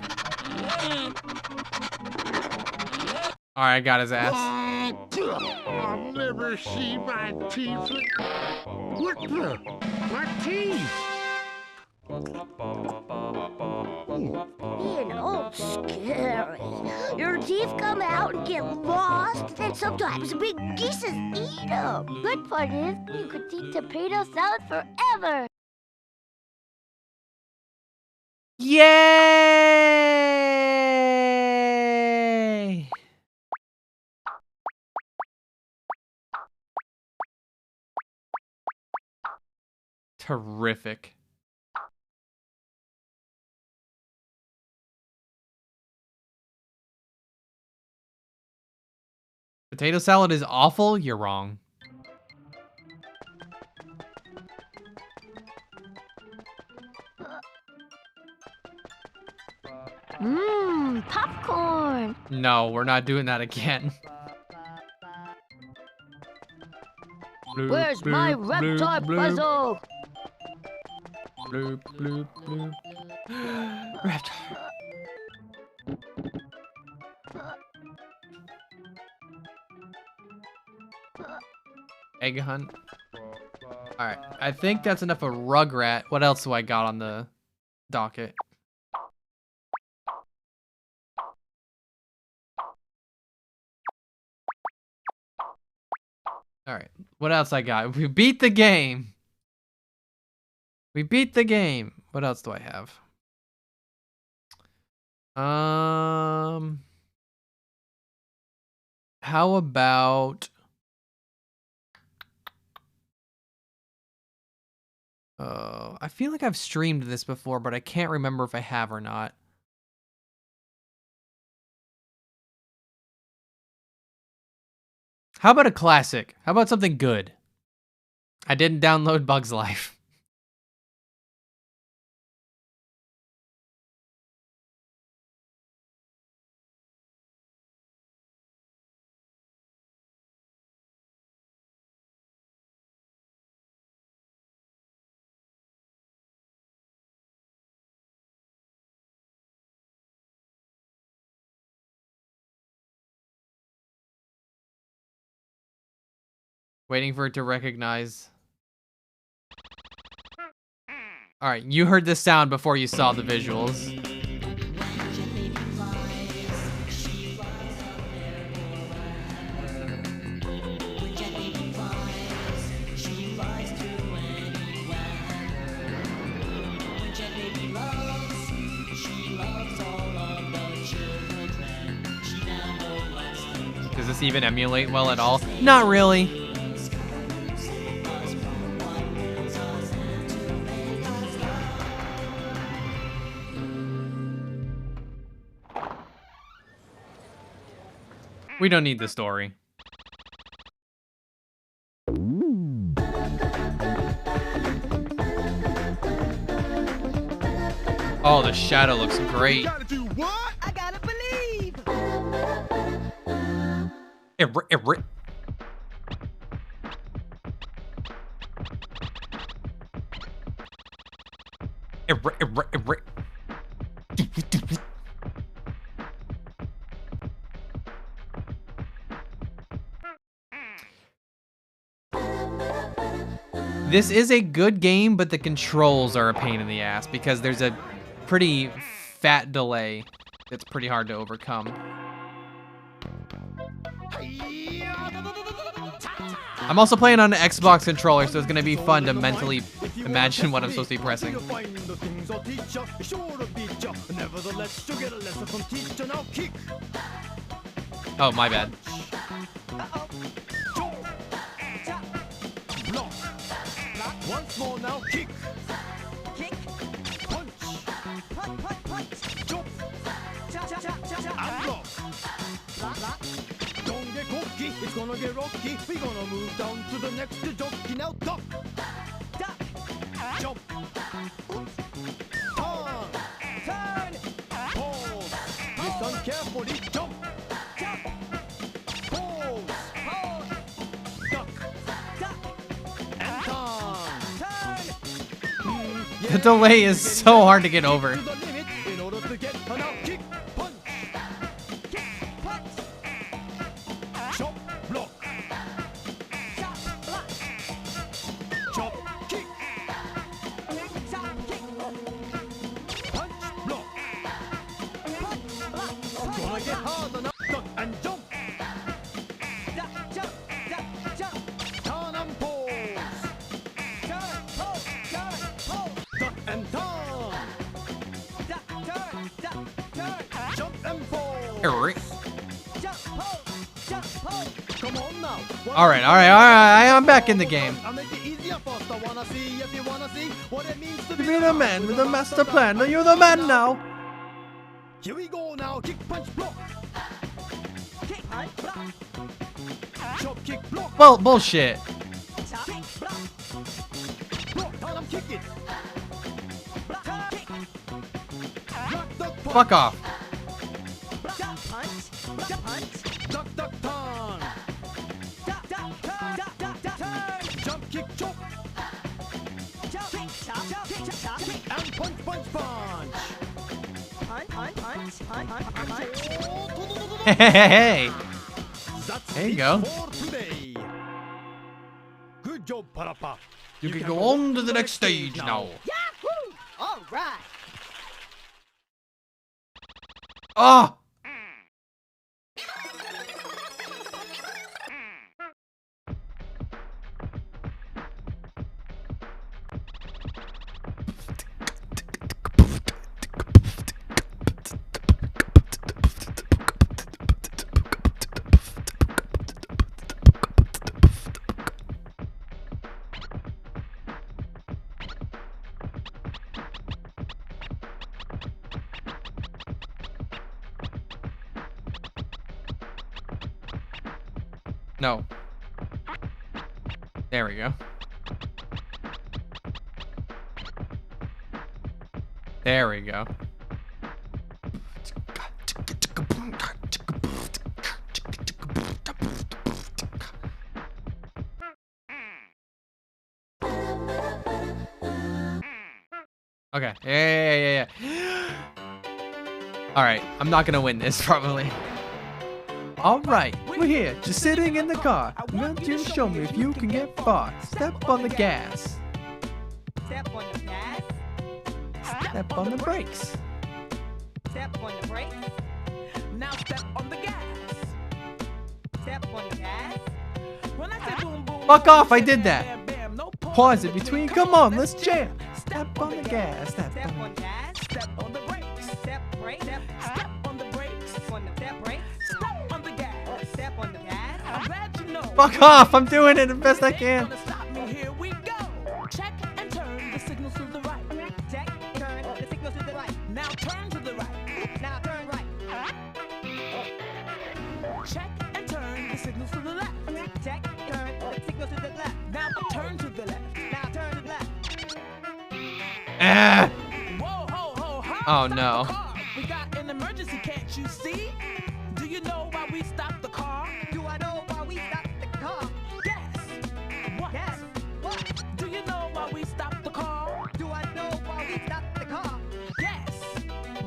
Alright, I got his ass. I'll never see my teeth. What the? My teeth! You know, scary. Your teeth come out and get lost, and sometimes big geese eat them. Good part is, you could eat tomato salad forever. Yay! Terrific. Potato salad is awful? You're wrong. Mmm, popcorn. No, we're not doing that again. Where's my reptile puzzle? Bloop, bloop, bloop. Reptile. Egg hunt. Alright, I think that's enough of Rugrat. What else do I got on the docket? Alright, what else I got? We beat the game. We beat the game. What else do I have? How about... I feel like I've streamed this before, but I can't remember if I have or not. How about a classic? How about something good? I didn't download Bug's Life. Waiting for it to recognize. Alright, you heard the sound before you saw the visuals. Does this even emulate well at all? Not really. We don't need the story. Oh, the shadow looks great. Gotta do what? I gotta believe. This is a good game, but the controls are a pain in the ass because there's a pretty fat delay that's pretty hard to overcome. I'm also playing on an Xbox controller, so it's going to be fun to mentally imagine what I'm supposed to be pressing. Oh, my bad. Once more now, kick. Kick. Punch. Punch, punch, punch. Jump. Cha, cha, cha, cha, cha. And block. Block, block. Don't get cocky, it's gonna get rocky. We're gonna move down to the next jockey. Now duck. Duck. Jump. Oops. Turn. Turn. Pause. Listen carefully. Jump. Jump. Pause. Pause. Duck. Duck. And turn. The delay is so hard to get over. In order to get an out kick, punch, kick, punch, chop, block, chop, block, chop, kick, chop, kick, punch, block, punch, block. Gonna get harder now. Duck and jump, duck, jump, duck, jump, turn and pose, turn, pose, duck and turn. Jump and pose. Jump, pose. Jump, pose. Come on now. All right. I'm back in the game. I'll make it easier first. I wanna see if you wanna see what it means to Be the man with the master plan. You're the man now. Here we go now. Kick, punch, block. Kick, punch, block. Chop, kick, block. Well, bullshit. Chop, kick, block. Block, tell them kick it. Block, kick. Block, duck, punch. Fuck off. Duck, punch. Duck, punch. Duck, duck, turn. Duck, duck, turn. Duck, duck, duck, turn. Jump, kick, chop. Jump, kick, chop, jump, kick, chop, kick, and punch, punch, punch. Punch, punch, punch, punch, punch, punch. Hey. That's There you it go. for today. Good job, Parappa. You can go on to the next stage now. Yahoo! All right. Oh. No. There we go. There we go. Okay. Yeah. All right. I'm not gonna win this probably. All right, we're here, just sitting in the car. I want you to show me if you can get far. Step on the gas. Step on the gas. Step on the brakes. Step on the brakes. Now step on the gas. Step on the gas. When I say boom boom. Fuck off, I did that. Bam, bam, no Pause it between, come on, let's jam. Step on the gas. Step on gas. Step on the brakes. Step brake. Step on the brakes. On the step brake. Step on the gas. Step on the Fuck off! I'm doing it the best I can. Here we go. Check and turn the signals to the right. Check and turn the signals to the right. Now turn to the right. Now turn right. Check and turn the signals to the left. Check and turn the signals to the left. Now turn to the left. Now turn to the left. Whoa, ho, ho, ho. Oh no. We got an emergency, can't you see? Do you know why we stopped the car? Do I know why we stopped the car? Yes. What? Yes. What? Do you know why we stopped the car? Do I know why we stopped the car? Yes.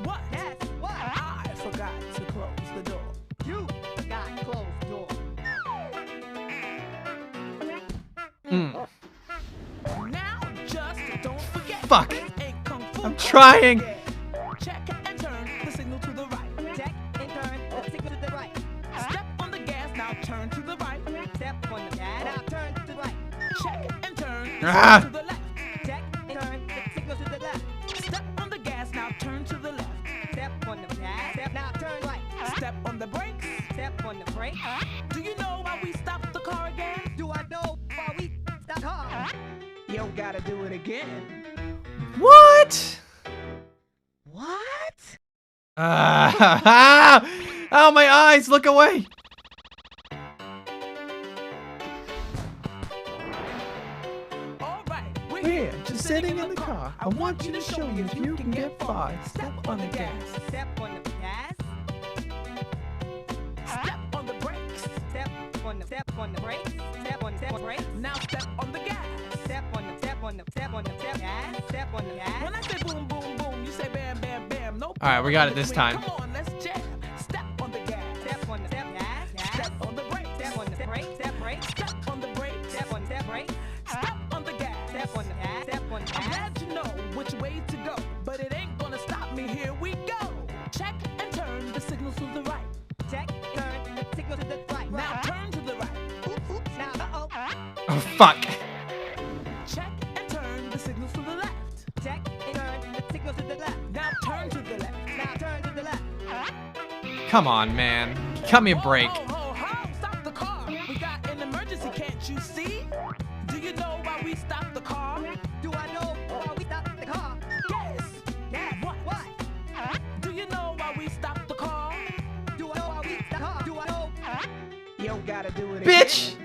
What? Yes. What? I forgot to close the door. You forgot to close the door. Now just don't forget. Fuck. I'm trying. Check and turn the signal to the right. Check and turn the signal to the right. Step on the gas, now turn to the right. Step on the gas, now turn to the right. Check and turn the signal to the left. Check and turn the signal to the left. Step on the gas, now turn to the left. Step on the gas, step now turn right. Step on the brakes. Step on the brakes. Do you know why we stopped the car again? Do I know why we stopped the car? You gotta do it again. What? What? Oh, my eyes! Look away! Alright, we're Here, just sitting in the car. I want you to show me if you can get far. Step on the gas. Step on the gas. Step on the brakes. Step on the brakes. Step on the brakes. Now step on the gas. Step on the gas. Step on the gas. When I say boom, boom, boom, you say bam, bam, bam. No. Alright, we got it this time. Come on, let's jam. Step on the gas. Step on the gas. Step on the brakes. Step on the brakes. Step on the brakes. Step on the brakes. Step on the gas. Step on the gas. Step on the gas. I'm glad you know which way to go, but it ain't gonna stop me. Here we go. Check and turn the signals to the right. Check and turn the signals to the right. Now turn to the right. Oops. Now, Oh, fuck. Check and turn the signals to the left. Check and turn the signals to the left. Now turn to the left. Now turn to the left. Come on, man. Cut me a break. Stop the car. We got an emergency, can't you see? Do you know why we stopped the car? Do I know why we stopped the car? Yes. Yes. What? Do you know why we stopped the car? Do I know why we stopped the car? Do I know? You gotta do it again. Bitch!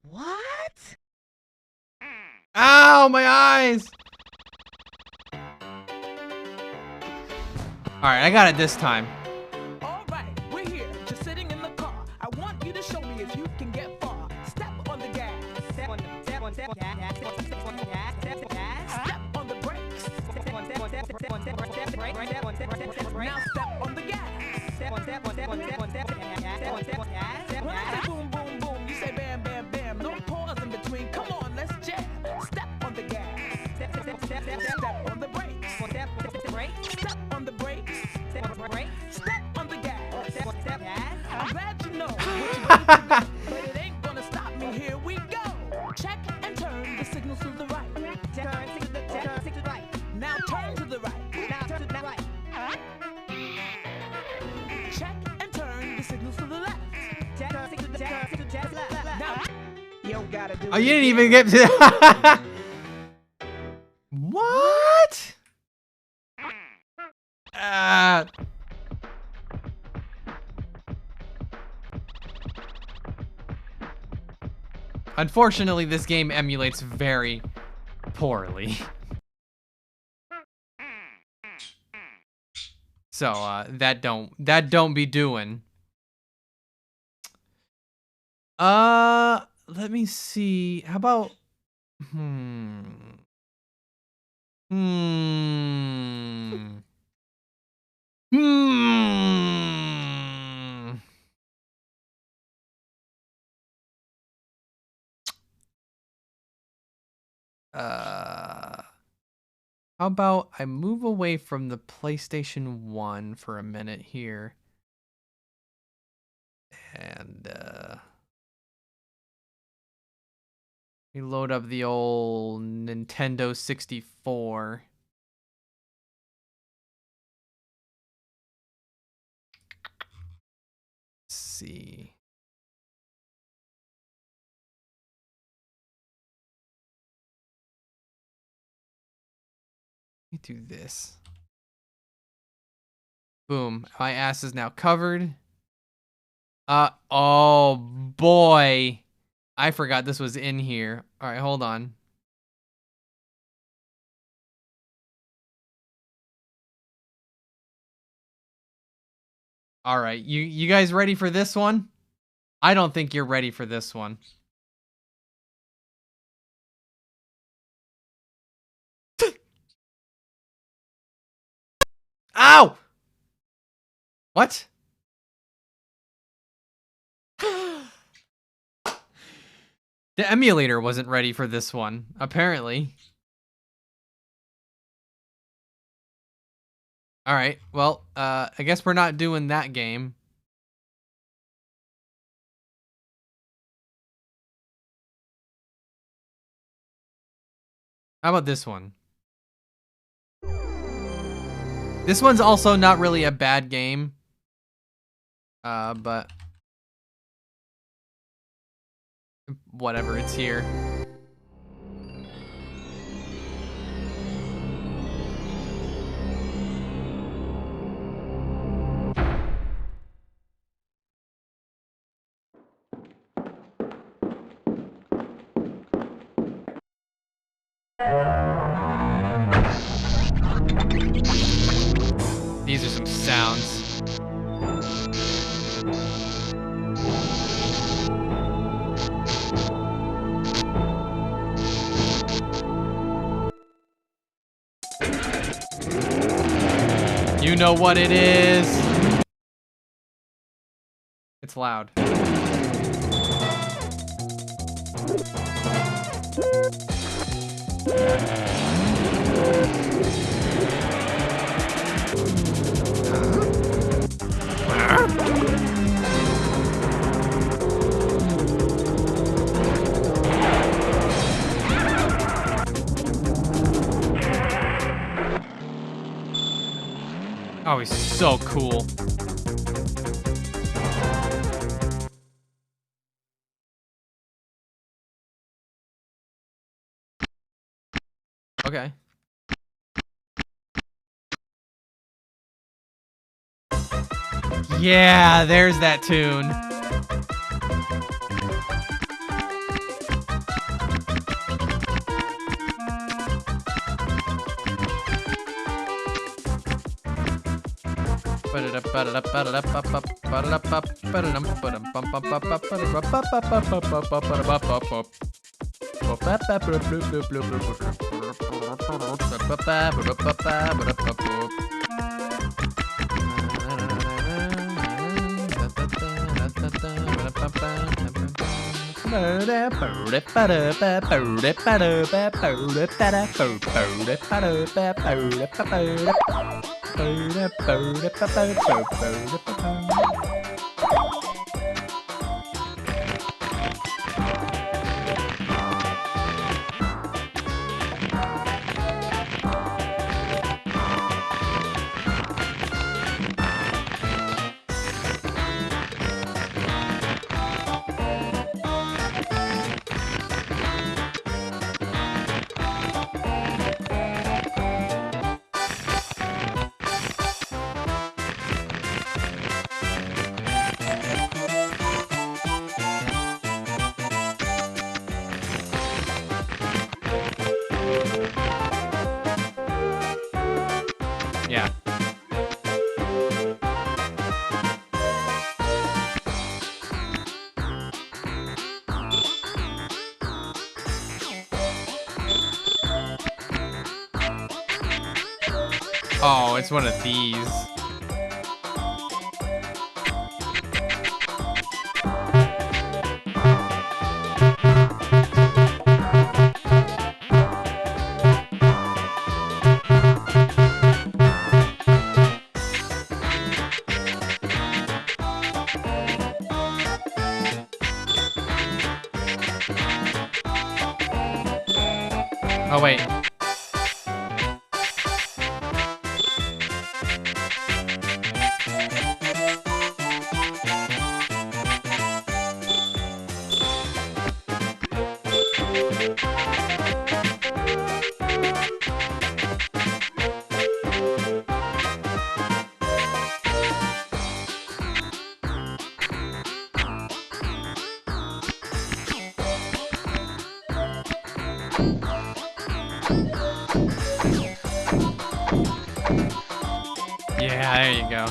What? Ow, my eyes! Alright, I got it this time. Alright, we're here, just sitting in the car. I want you to show me if you can get far. Step on the gas. Step on the gas. Step on the gas. Step on the gas. Step on the brakes. Step on the brakes. Now step on the gas. Step on the gas. When I say boom, boom, boom, you say bam, bam, bam. No pause in between. Come on, let's jam. Step on the gas. Step on the brakes. Step on the brakes. Step on the gas. I'm glad you know which way to go, but it ain't gonna stop me. Here we go. Check and turn the signals to the right. Turn to the right. Now turn to the right. Now turn to the right. Check and turn the signals to the left. Turn to the left. Now you gotta do. Oh, you didn't even get to. What? Unfortunately, this game emulates very poorly. So, that don't be doing. Let me see. How about How about I move away from the PlayStation 1 for a minute here. And we load up the old Nintendo 64. see. Let me do this. Boom. My ass is now covered. Oh boy. I forgot this was in here. All right, hold on. All right, you guys ready for this one? I don't think you're ready for this one. Ow! What? The emulator wasn't ready for this one, apparently. All right, well, I guess we're not doing that game. How about this one? This one's also not really a bad game. But whatever, it's here. These are some sounds. You know what it is. It's loud. Oh, he's so cool. Okay. Yeah, there's that tune. Yeah. Oh, it's one of these. Oh, wait. Yeah, there you go.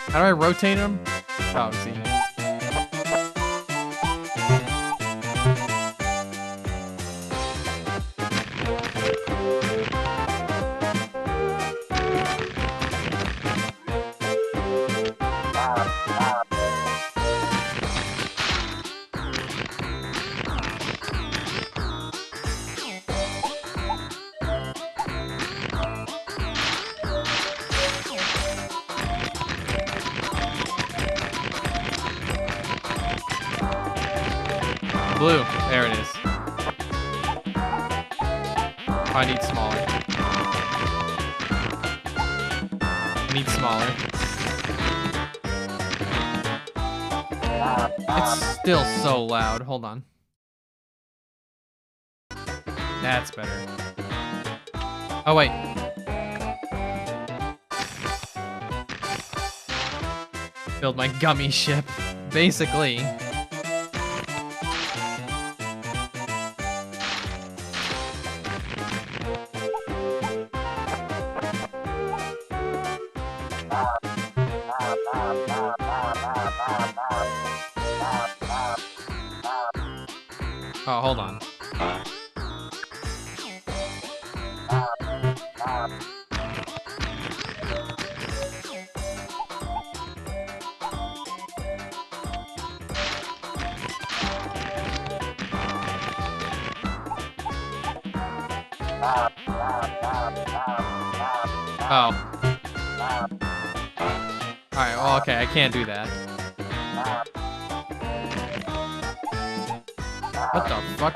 How do I rotate them? Oh, see. Blue. There it is. I need smaller. I need smaller. It's still so loud. Hold on. That's better. Oh, wait. Build my gummy ship. Basically. Oh, hold on. Oh. Alright, well, okay, I can't do that. What the fuck?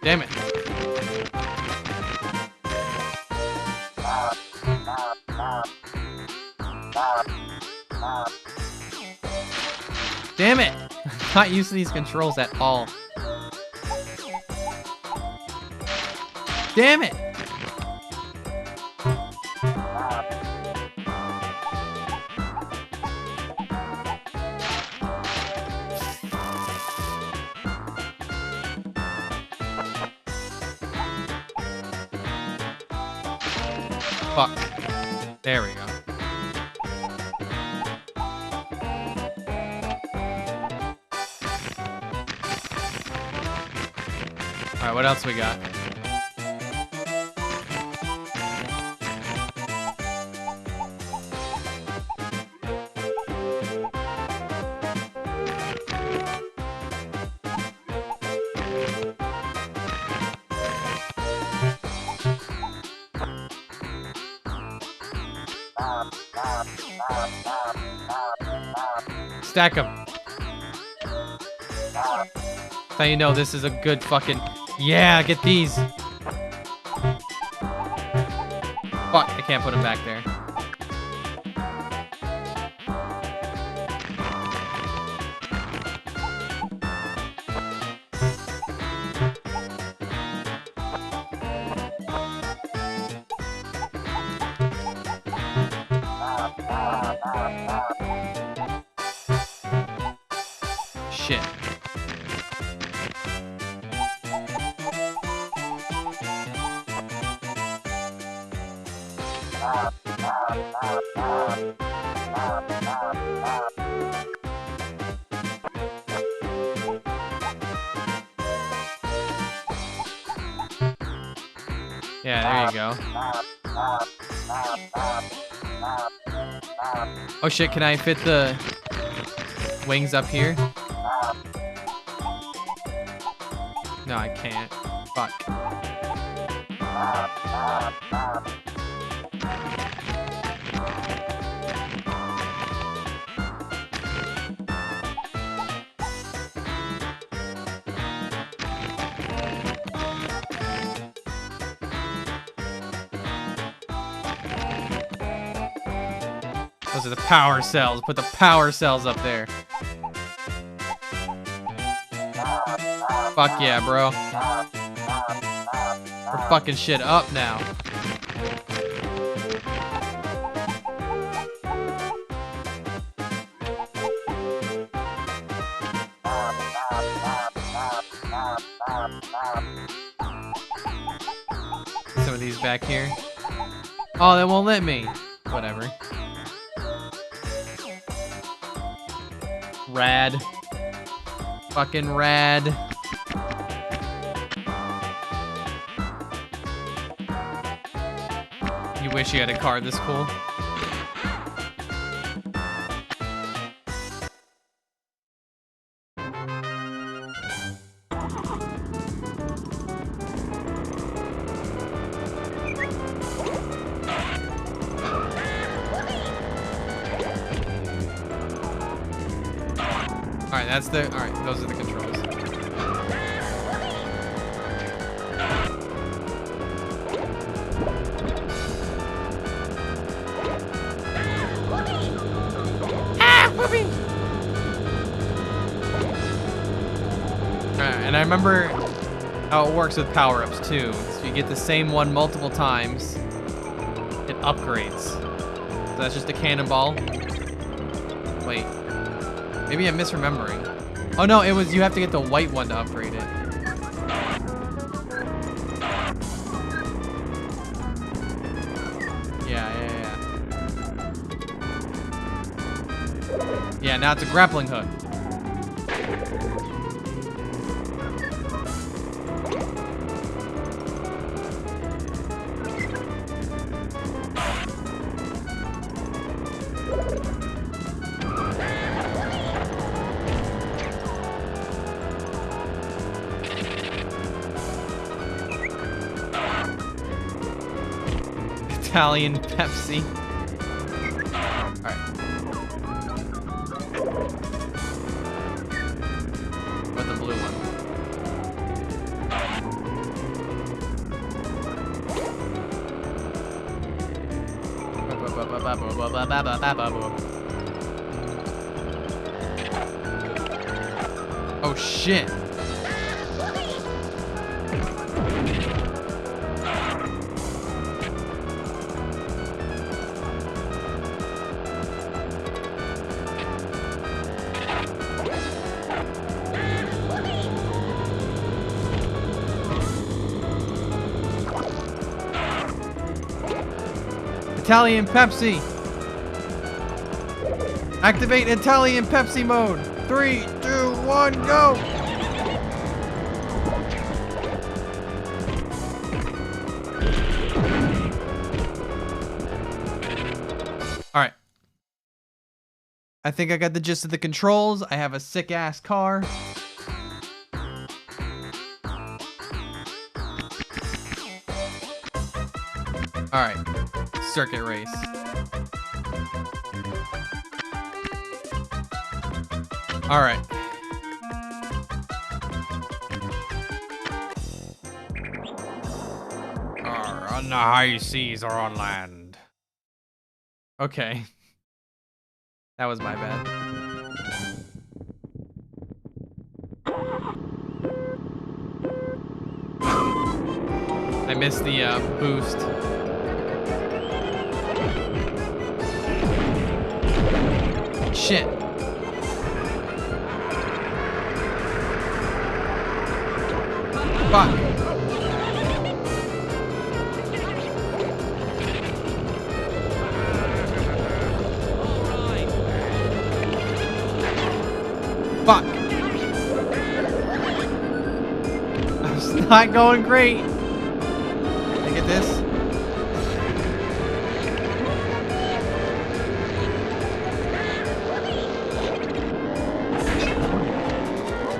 Damn it. Damn it! Not used to these controls at all. Damn it! Fuck. There we go. Alright, what else we got? Stack them. Now you know this is a good fucking... Yeah, get these. Fuck, I can't put them back there. Shit. Yeah, there you go. Oh shit, can I fit the wings up here? No, I can't. Fuck. Those are the power cells. Put the power cells up there. Fuck yeah, bro. We're fucking shit up now. Some of these back here. Oh, they won't let me. Whatever. Rad. Fucking rad. You wish you had a car this cool. Alright, that's the... Alright, those are the controls. And I remember how it works with power-ups too. So you get the same one multiple times, it upgrades. So that's just a cannonball. Wait, maybe I'm misremembering. Oh no, it was you have to get the white one to upgrade it. Yeah, now it's a grappling hook. Italian Pepsi. Alright. What the blue one? Oh shit. Italian Pepsi. Activate Italian Pepsi mode. 3, 2, 1, go. All right. I think I got the gist of the controls. I have a sick ass car. All right. Circuit race. All right. On the high seas or on land. Okay. That was my bad. I missed the boost. Shit. Fuck. Fuck. It's not going great. Can I get this?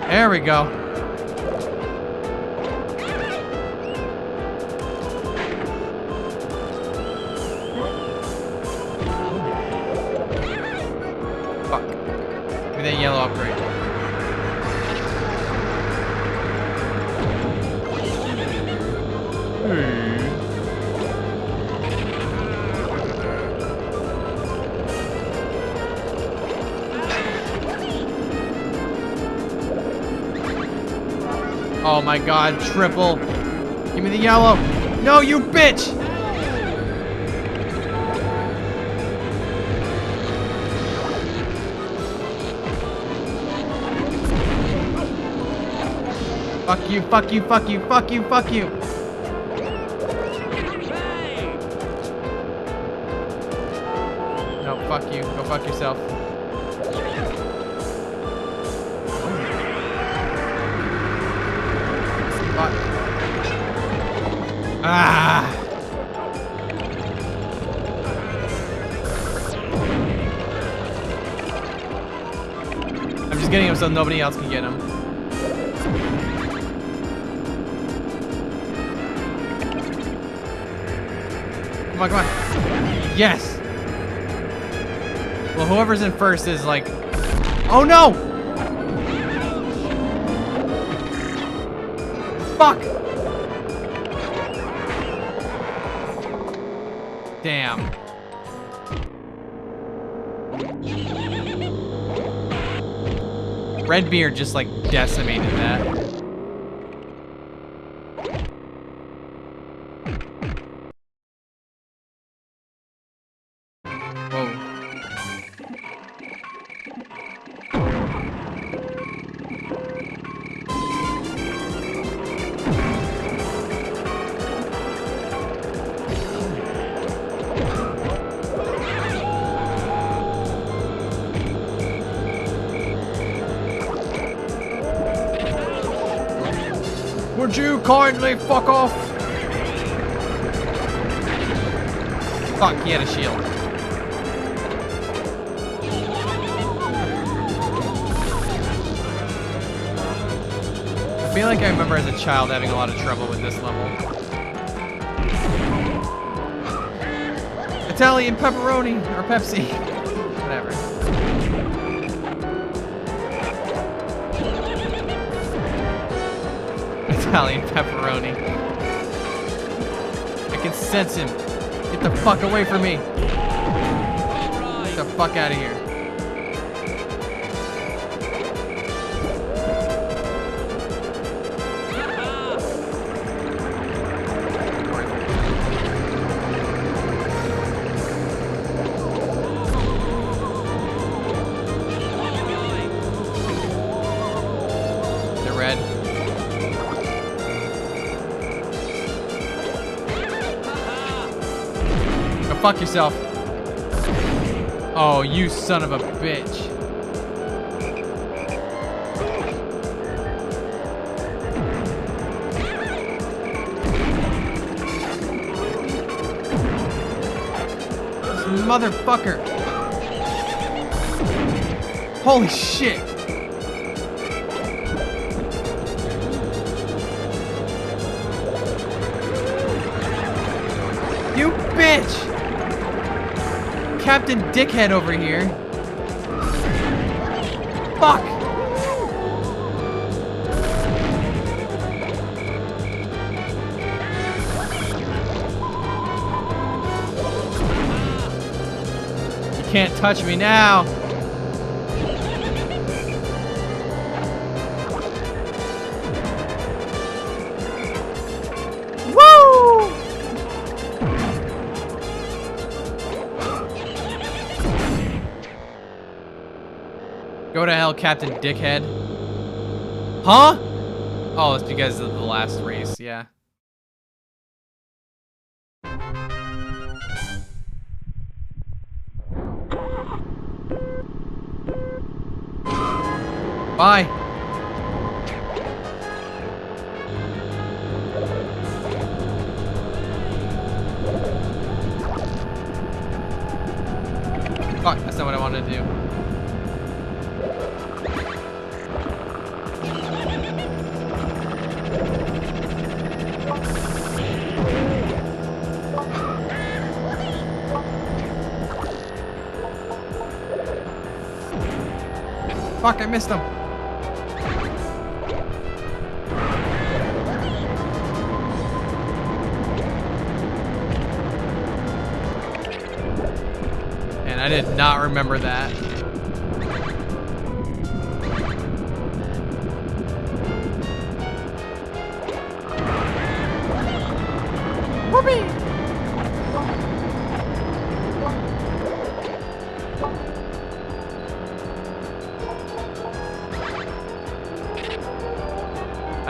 There we go. Fuck. Give me that yellow upgrade. Oh my god, triple. Give me the yellow. No, you bitch! Fuck you, fuck you, fuck you, fuck you, fuck you. No, fuck you. Go fuck yourself. Fuck. Ah! I'm just getting him so nobody else can get him. Come on, come on. Yes! Well, whoever's in first is like... Oh no! Fuck! Damn. Redbeard just like decimated that. Would you kindly fuck off? Fuck, he had a shield. I feel like I remember as a child having a lot of trouble with this level. Italian pepperoni or Pepsi. Whatever. Italian pepperoni. I can sense him. Get the fuck away from me. Get the fuck out of here. They're red. Fuck yourself. Oh, you son of a bitch. This motherfucker. Holy shit. You bitch. Captain Dickhead over here. Fuck! You can't touch me now. Woo! Go to hell, Captain Dickhead. Huh? Oh, it's because of the last race, yeah. Bye. Fuck, that's not what I wanted to do. Fuck, I missed him. And I did not remember that.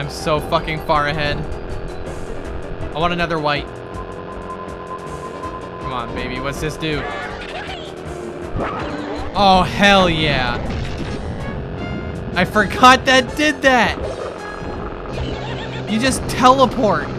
I'm so fucking far ahead. I want another white. Come on, baby. What's this do? Oh, hell yeah. I forgot that did that. You just teleport.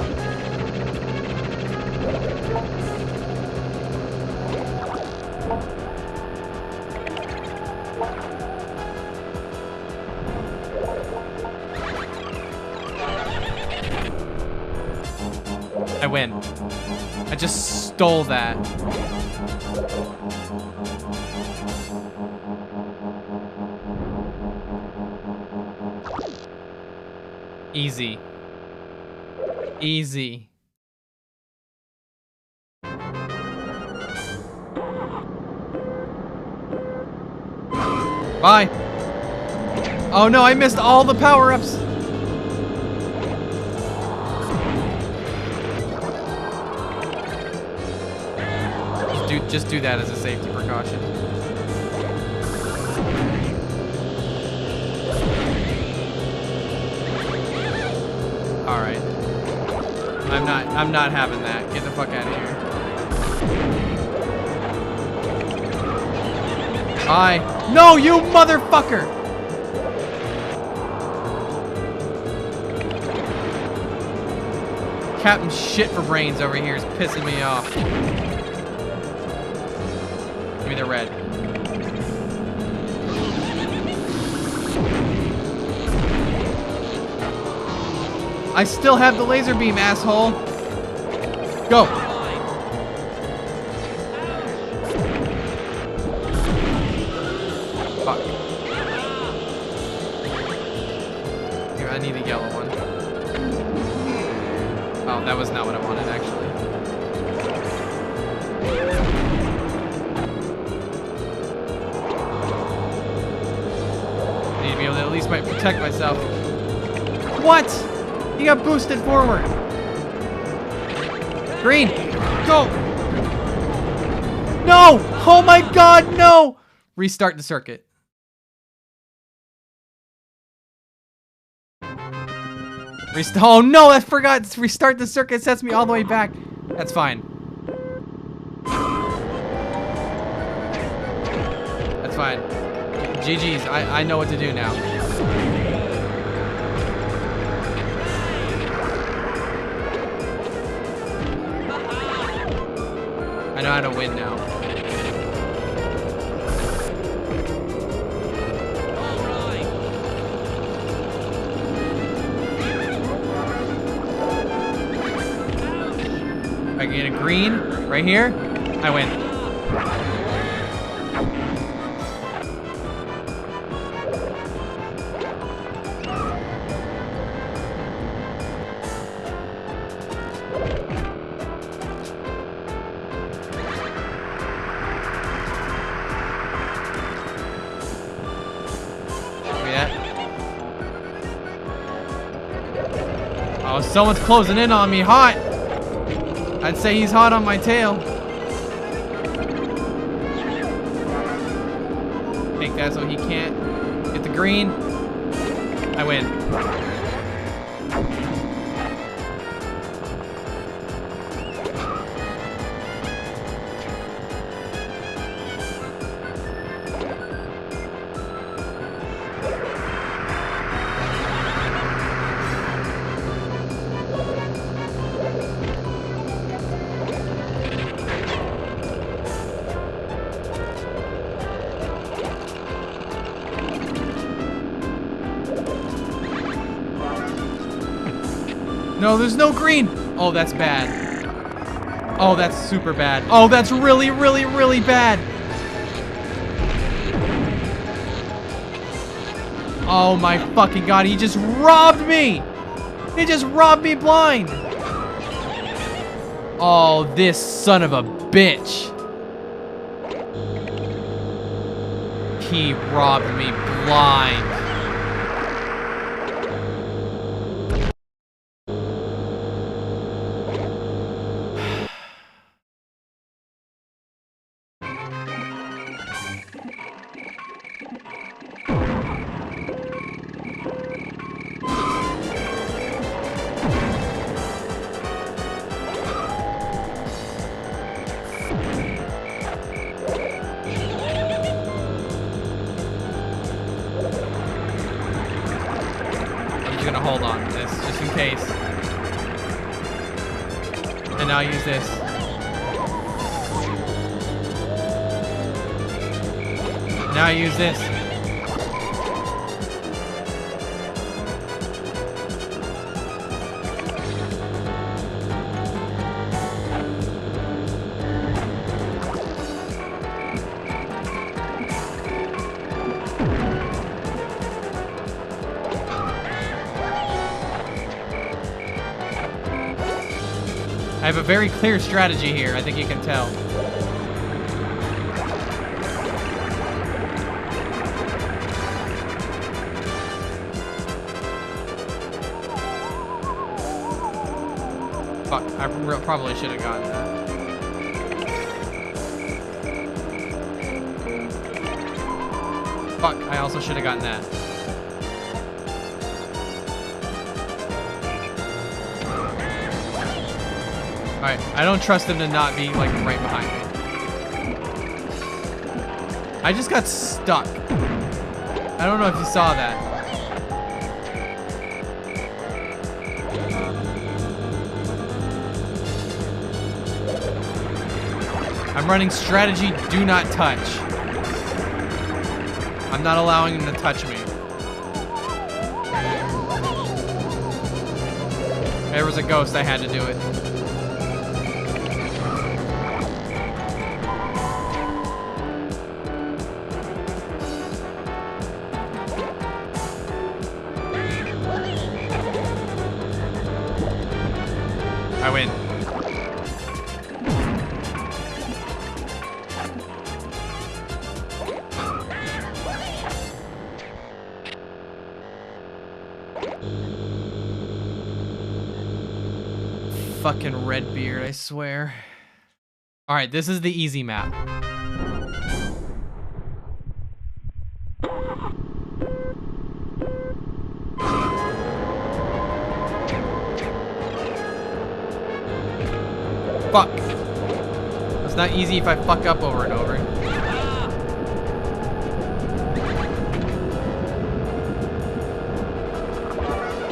I win. I just stole that. Easy. Easy. Bye. Oh no, I missed all the power-ups. Just do that as a safety precaution. All right. I'm not having that. Get the fuck out of here. Bye. No, you motherfucker! Captain shit for brains over here is pissing me off. Give me the red. I still have the laser beam, asshole. Go. Fuck. Here, I need a yellow one. Oh, that was not what I wanted, actually. I need to be able to at least protect myself. What? You got boosted forward. Green, go. No! Oh my god, no! Restart the circuit. Oh no, I forgot. Restart the circuit sets me all the way back. That's fine. That's fine. GG's, I know what to do now. I know how to win now. If I can get a green right here, I win. Oh, someone's closing in on me hot. I'd say he's hot on my tail. Take that so he can't get the green. I win. No, there's no green. Oh, that's bad. Oh, that's super bad. Oh, that's really, really, really bad. Oh my fucking god, he just robbed me. He just robbed me blind. Oh, this son of a bitch. He robbed me blind. hold on to this, just in case. And now use this. Now use this. I have a very clear strategy here, I think you can tell. Fuck, I probably should have gotten that. Fuck, I also should have gotten that. Alright, I don't trust him to not be, like, right behind me. I just got stuck. I don't know if you saw that. I'm running strategy, do not touch. I'm not allowing him to touch me. There was a ghost, I had to do it. I win. Fucking Redbeard, I swear. Alright, this is the easy map. Fuck. It's not easy if I fuck up over and over.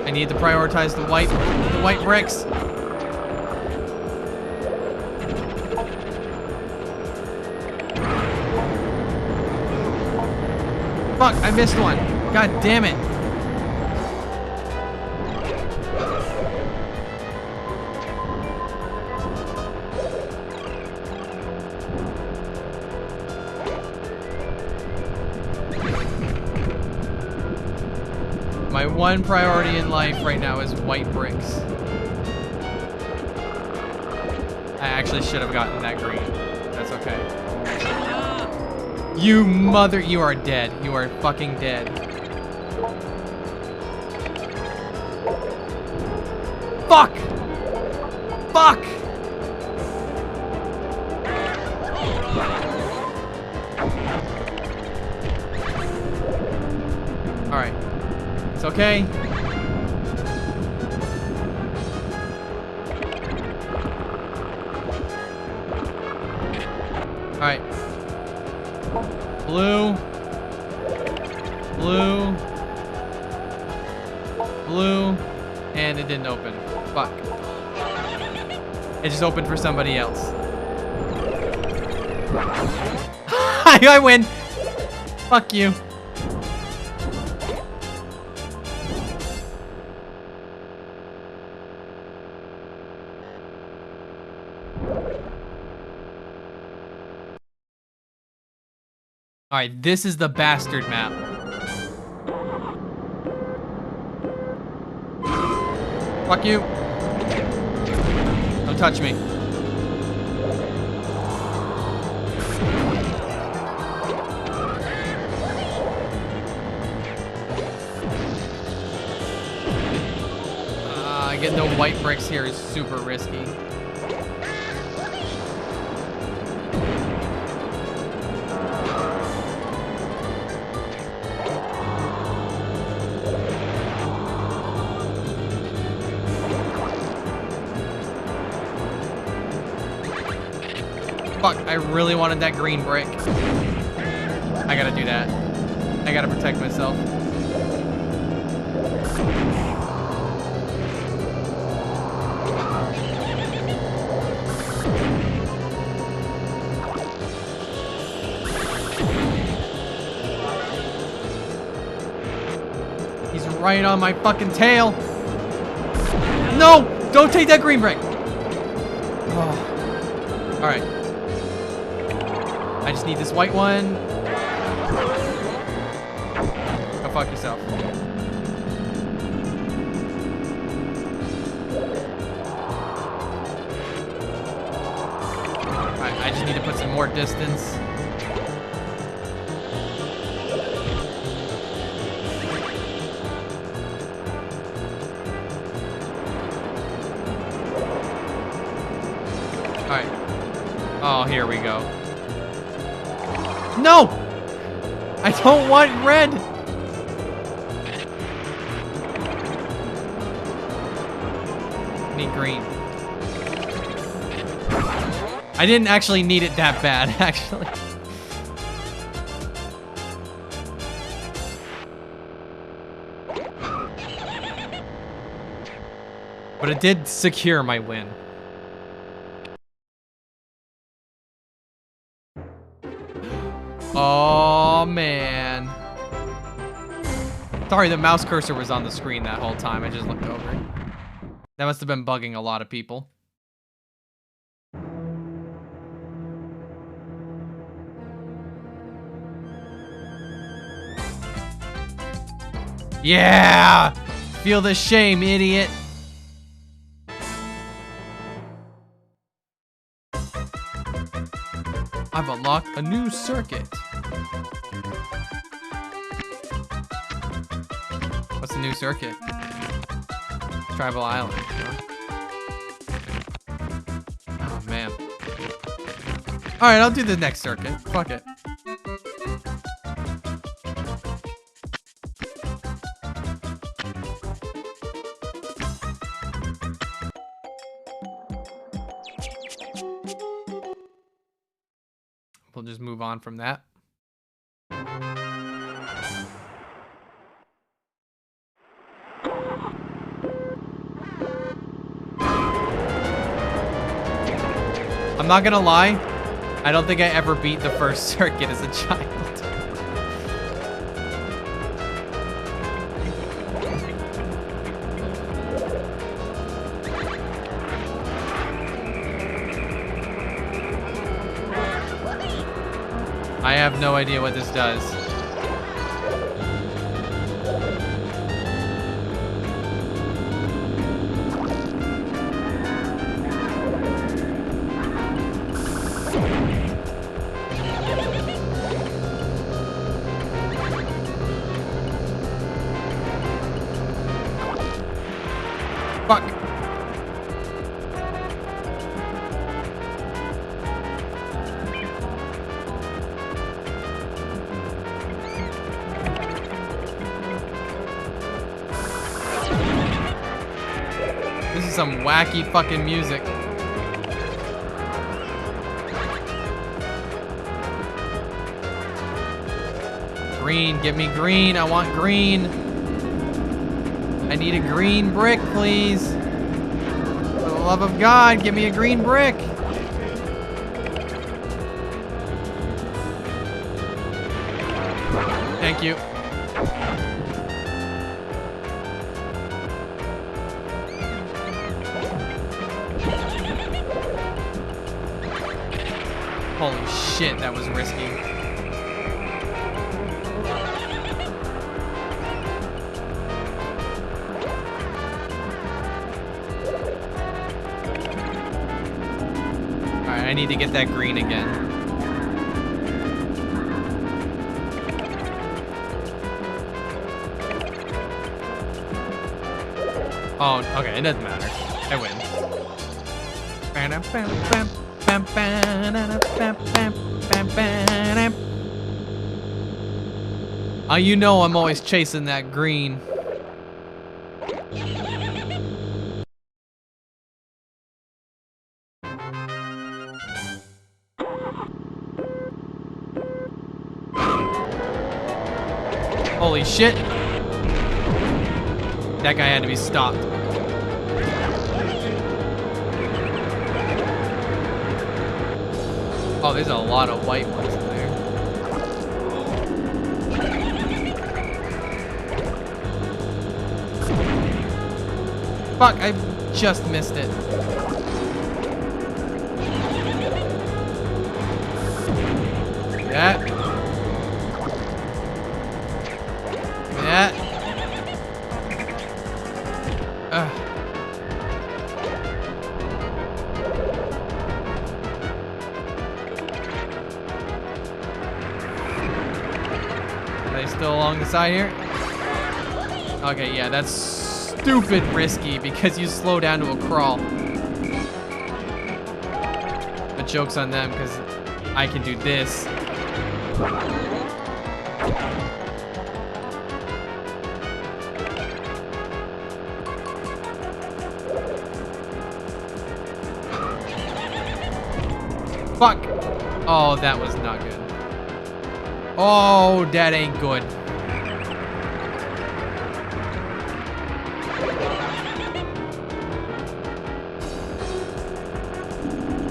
I need to prioritize the white bricks. Fuck, I missed one. God damn it. My one priority in life right now is white bricks. I actually should have gotten that green. That's okay. You mother, you are dead. You are fucking dead. Fuck! Fuck! Alright. It's okay. Alright. Blue. Blue. Blue. And it didn't open. Fuck. It just opened for somebody else. I win. Fuck you. Alright, this is the bastard map. Fuck you. Don't touch me. Getting the white bricks here is super risky. Fuck, I really wanted that green brick. I gotta do that. I gotta protect myself. Right on my fucking tail. No! Don't take that green brick. Oh. All right. I just need this white one. Go fuck yourself. Alright, I just need to put some more distance. Alright. Oh, here we go. No! I don't want red! I need green. I didn't actually need it that bad, actually. But it did secure my win. Oh, man. Sorry, the mouse cursor was on the screen that whole time. I just looked over it. That must have been bugging a lot of people. Yeah! Feel the shame, idiot. I've unlocked a new circuit. What's the new circuit? Tribal Island. Huh? Oh, man. Alright, I'll do the next circuit. Fuck it. We'll just move on from that. I'm not gonna lie, I don't think I ever beat the first circuit as a child. I have no idea what this does. Fuck. This is some wacky fucking music. Green, give me green. I want green. I need a green brick, please. For the love of God, give me a green brick. Thank you. Holy shit, that was risky. Alright, I need to get that green again. Oh, okay, it doesn't matter. I win. You know I'm always chasing that green. Holy shit. That guy had to be stopped. Oh, there's a lot of white ones in there. Fuck, I just missed it. Yeah. Yeah. Are they still along the side here? Okay, yeah, that's stupid risky because you slow down to a crawl. But joke's on them because I can do this. Fuck! Oh, that was not good. Oh, that ain't good.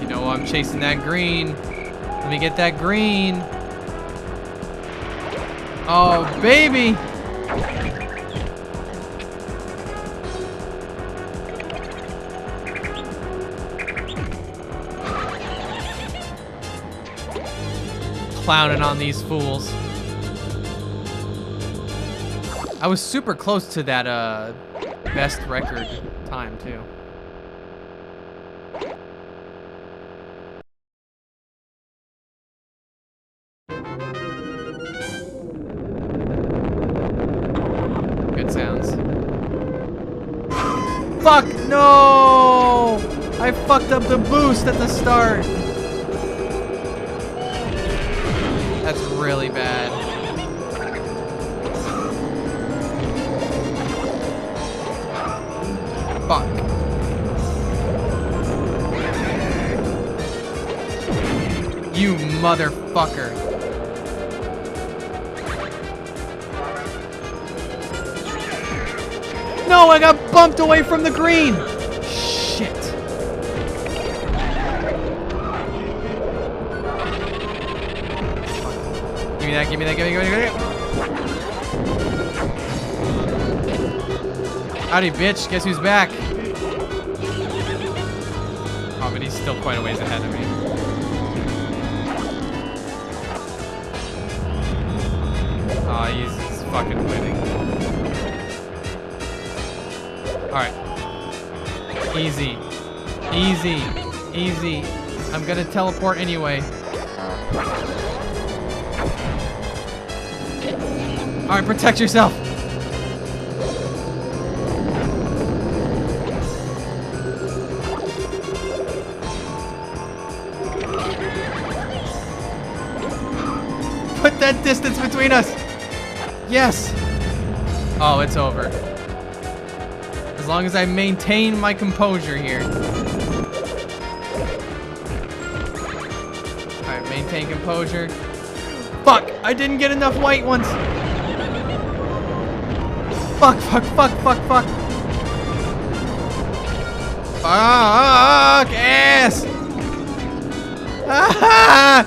You know, I'm chasing that green. Let me get that green. Oh, baby! Clowning on these fools. I was super close to that best record time too. Good sounds. Fuck no! I fucked up the boost at the start. That's really bad. Fuck. You motherfucker. No, I got bumped away from the green. Shit. Give me that, give me that, give me that. Howdy, bitch. Guess who's back? Oh, but he's still quite a ways ahead of me. Oh, he's fucking winning. Alright. Easy. Easy. Easy. I'm gonna teleport anyway. Alright, protect yourself. Put that distance between us. Yes. Oh, it's over. As long as I maintain my composure here. Alright, maintain composure. Fuck! I didn't get enough white ones. Fuck, fuck, fuck, fuck, fuck. Fuck ass! Ah!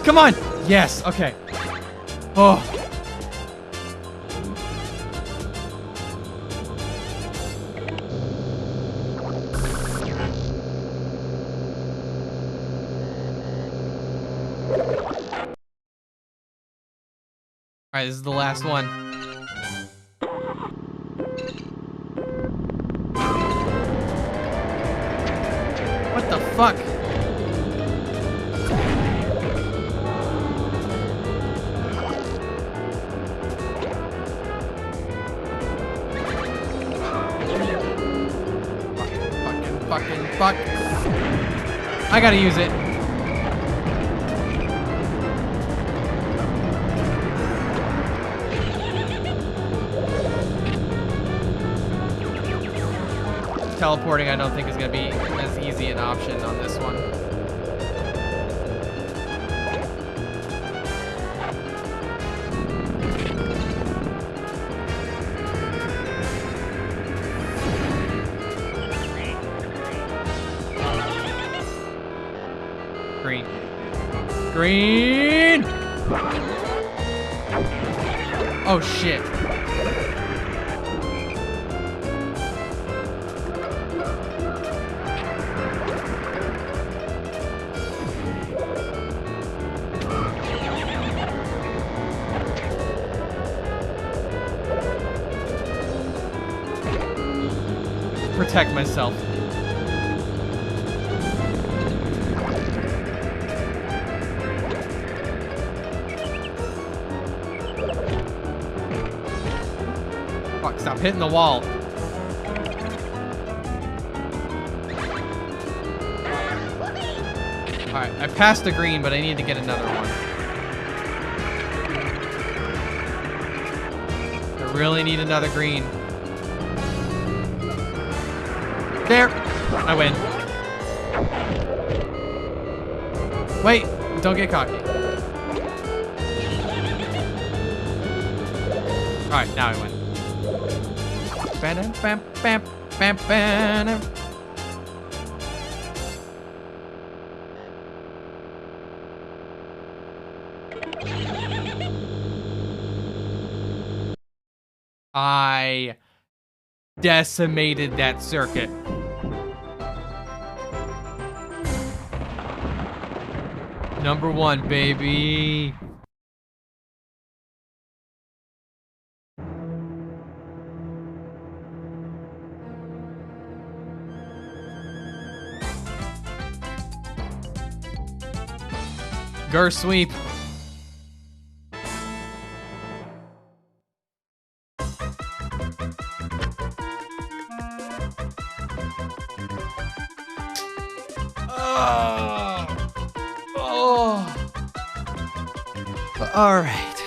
Come on! Yes, okay. Oh. Alright, this is the last one. What the fuck? Fucking fuck. I gotta use it. Teleporting, I don't think is gonna be as easy an option on this one. Green. Green! Oh shit. protect myself. Fuck, stop hitting the wall. Alright, I passed the green, but I need to get another one. I really need another green. There! I win. Wait, don't get cocky. Alright, now I win. Bam, bam, bam, bam, bam. I decimated that circuit. Number 1, baby. Gur sweep. All right.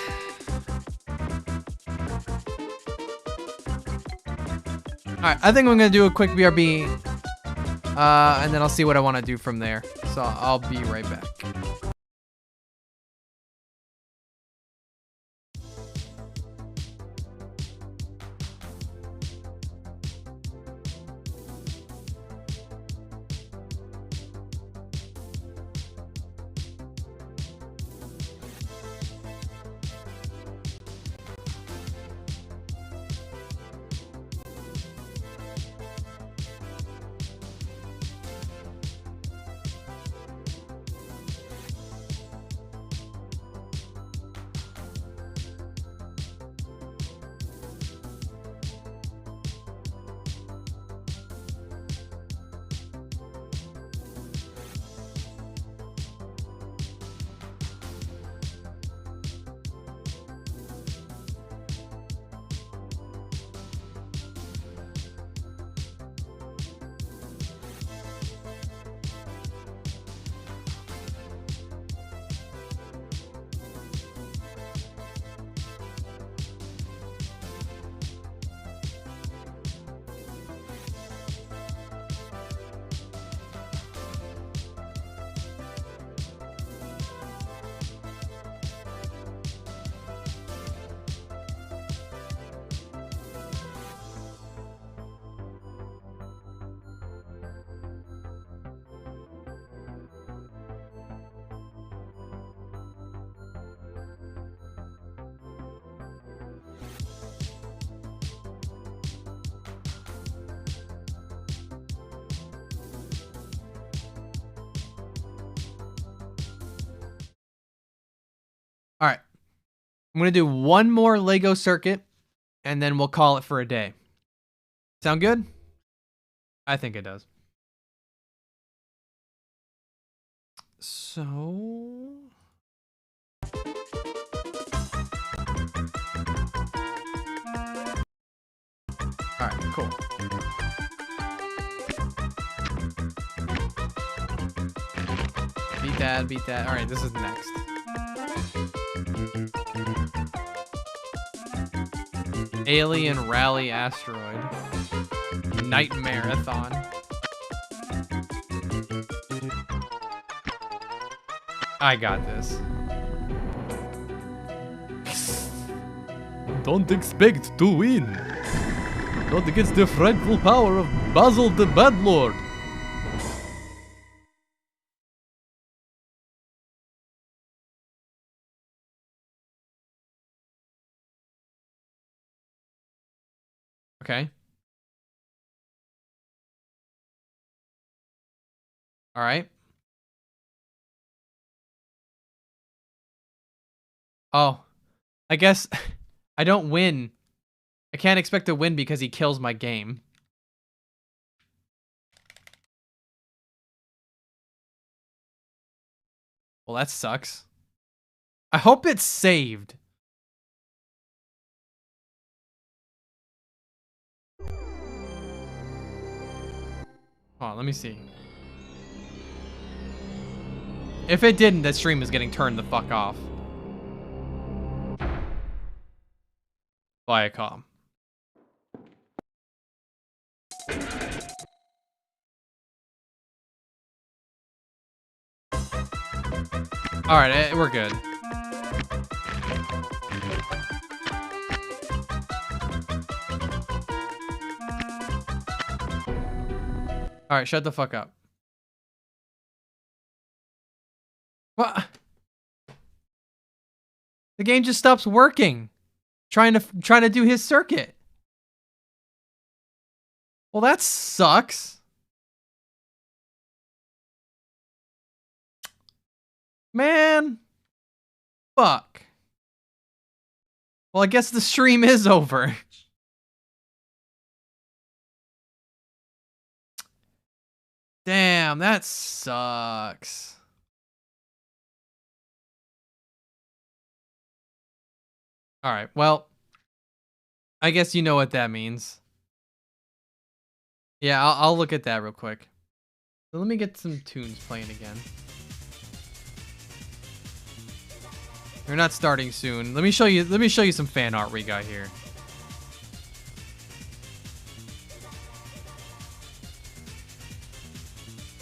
All right, I think I'm gonna do a quick BRB, and then I'll see what I want to do from there. So I'll be right back. All right. I'm going to do one more Lego circuit, and then we'll call it for a day. Sound good? I think it does. So... all right, cool. Beat that, beat that. All right, this is next. Alien Rally Asteroid. Night Marathon. I got this. Don't expect to win. Not against the frightful power of Basil the Badlord. Okay. All right. Oh, I guess I don't win. I can't expect to win because he kills my game. Well, that sucks. I hope it's saved. Hold on, let me see. If it didn't, that stream is getting turned the fuck off. Viacom. Alright, we're good. Alright, shut the fuck up. What? The game just stops working. Trying to do his circuit. Well, that sucks. Man. Fuck. Well, I guess the stream is over. Damn, that sucks. Alright, well, I guess you know what that means. Yeah, I'll look at that real quick. So let me get some tunes playing again. They're not starting soon. Let me show you some fan art we got here.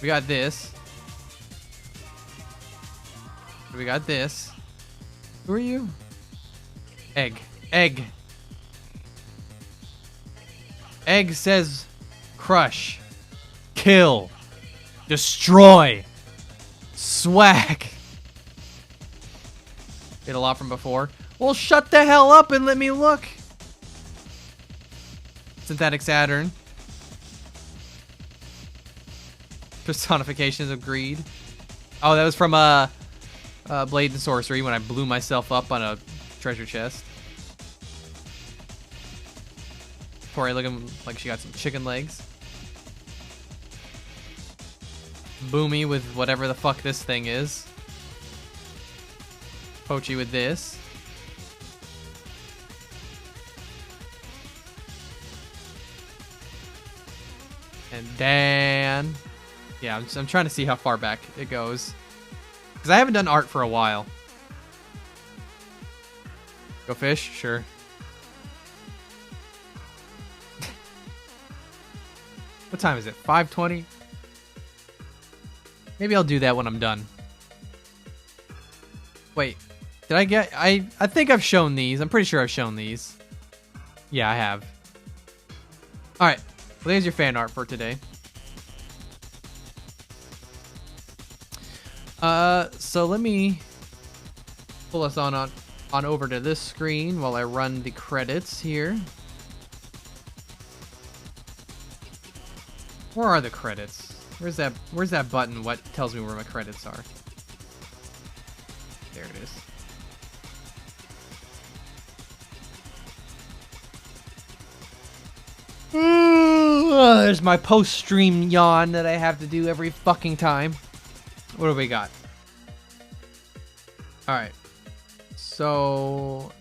We got this. We got this. Who are you? Egg. Egg. Egg says crush. Kill. Destroy. Swag. Get a lot from before. Well, shut the hell up and let me look. Synthetic Saturn. Personifications of Greed. Oh, that was from Blade and Sorcery when I blew myself up on a treasure chest. Tori looking like she got some chicken legs. Boomy with whatever the fuck this thing is. Pochi with this. And Dan. Yeah, I'm trying to see how far back it goes. Because I haven't done art for a while. Go fish? Sure. What time is it? 5:20? Maybe I'll do that when I'm done. Wait. Did I get... I think I've shown these. I'm pretty sure I've shown these. Yeah, I have. Alright. Well, there's your fan art for today. So let me pull us on over to this screen while I run the credits here. Where are the credits? Where's that button? What tells me where my credits are? There it is. There's my post-stream yawn that I have to do every fucking time. What do we got? Alright. So,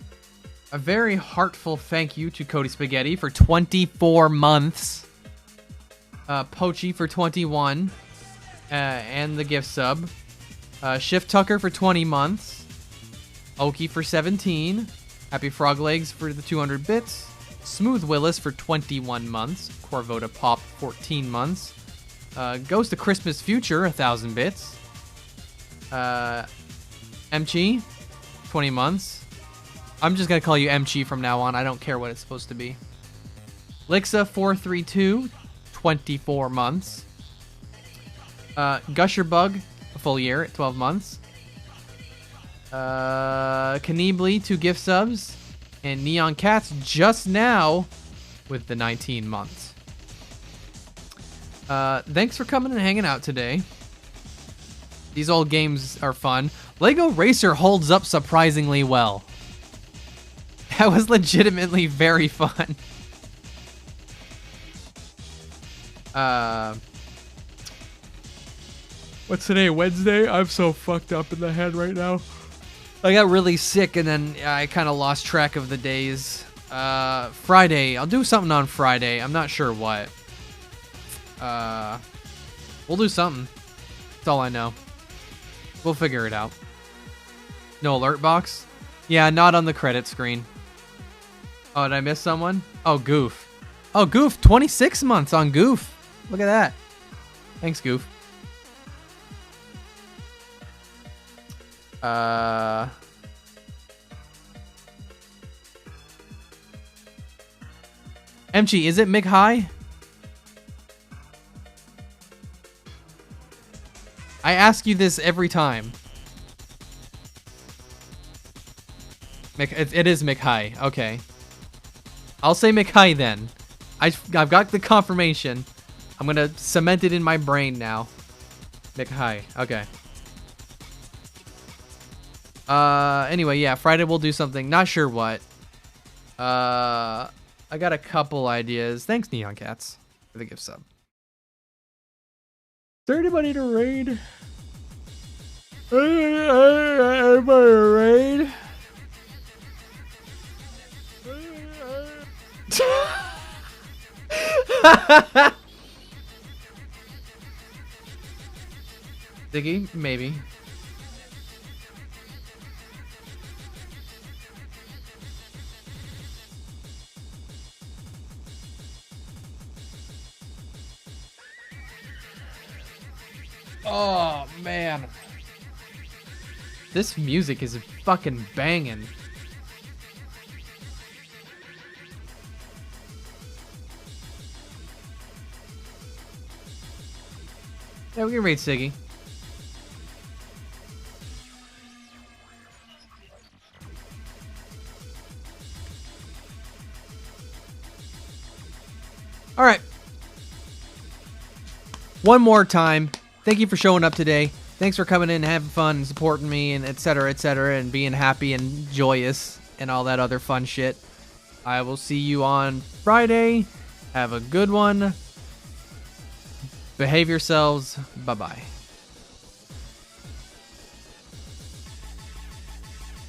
a very heartful thank you to Cody Spaghetti for 24 months. Pochi for 21. And the gift sub. Shift Tucker for 20 months. Oki for 17. Happy Frog Legs for the 200 bits. Smooth Willis for 21 months. Corvoda Pop 14 months. Goes to Christmas Future 1,000 bits. Mchi 20 months. I'm just gonna call you Mchi from now on. I don't care what it's supposed to be. Lixa 432 24 months. Gusher Bug a full year at 12 months. Kneebly 2 gift subs. And Neon Cats just now with the 19 months. Thanks for coming and hanging out today. These old games are fun. Lego Racer holds up surprisingly well. That was legitimately very fun. What's today? Wednesday? I'm so fucked up in the head right now. I got really sick and then I kind of lost track of the days. Friday. I'll do something on Friday. I'm not sure what. We'll do something. That's all I know. We'll figure it out. No alert box? Yeah, not on the credit screen. Oh, did I miss someone? Oh, Goof. Oh, Goof. 26 months on Goof. Look at that. Thanks, Goof. MG, is it Mick High? I ask you this every time. It is Mick High. Okay. I'll say Mick High then. I've got the confirmation. I'm gonna cement it in my brain now. Mick High. Okay. Anyway, yeah, Friday we'll do something. Not sure what. I got a couple ideas. Thanks, Neon Cats, for the gift sub. Is there anybody to raid? Anybody to raid? Diggy, maybe. Oh, man. This music is fucking banging. Yeah, we can raid Siggy. All right. One more time. Thank you for showing up today. Thanks for coming in and having fun and supporting me and et cetera, and being happy and joyous and all that other fun shit. I will see you on Friday. Have a good one. Behave yourselves. Bye-bye.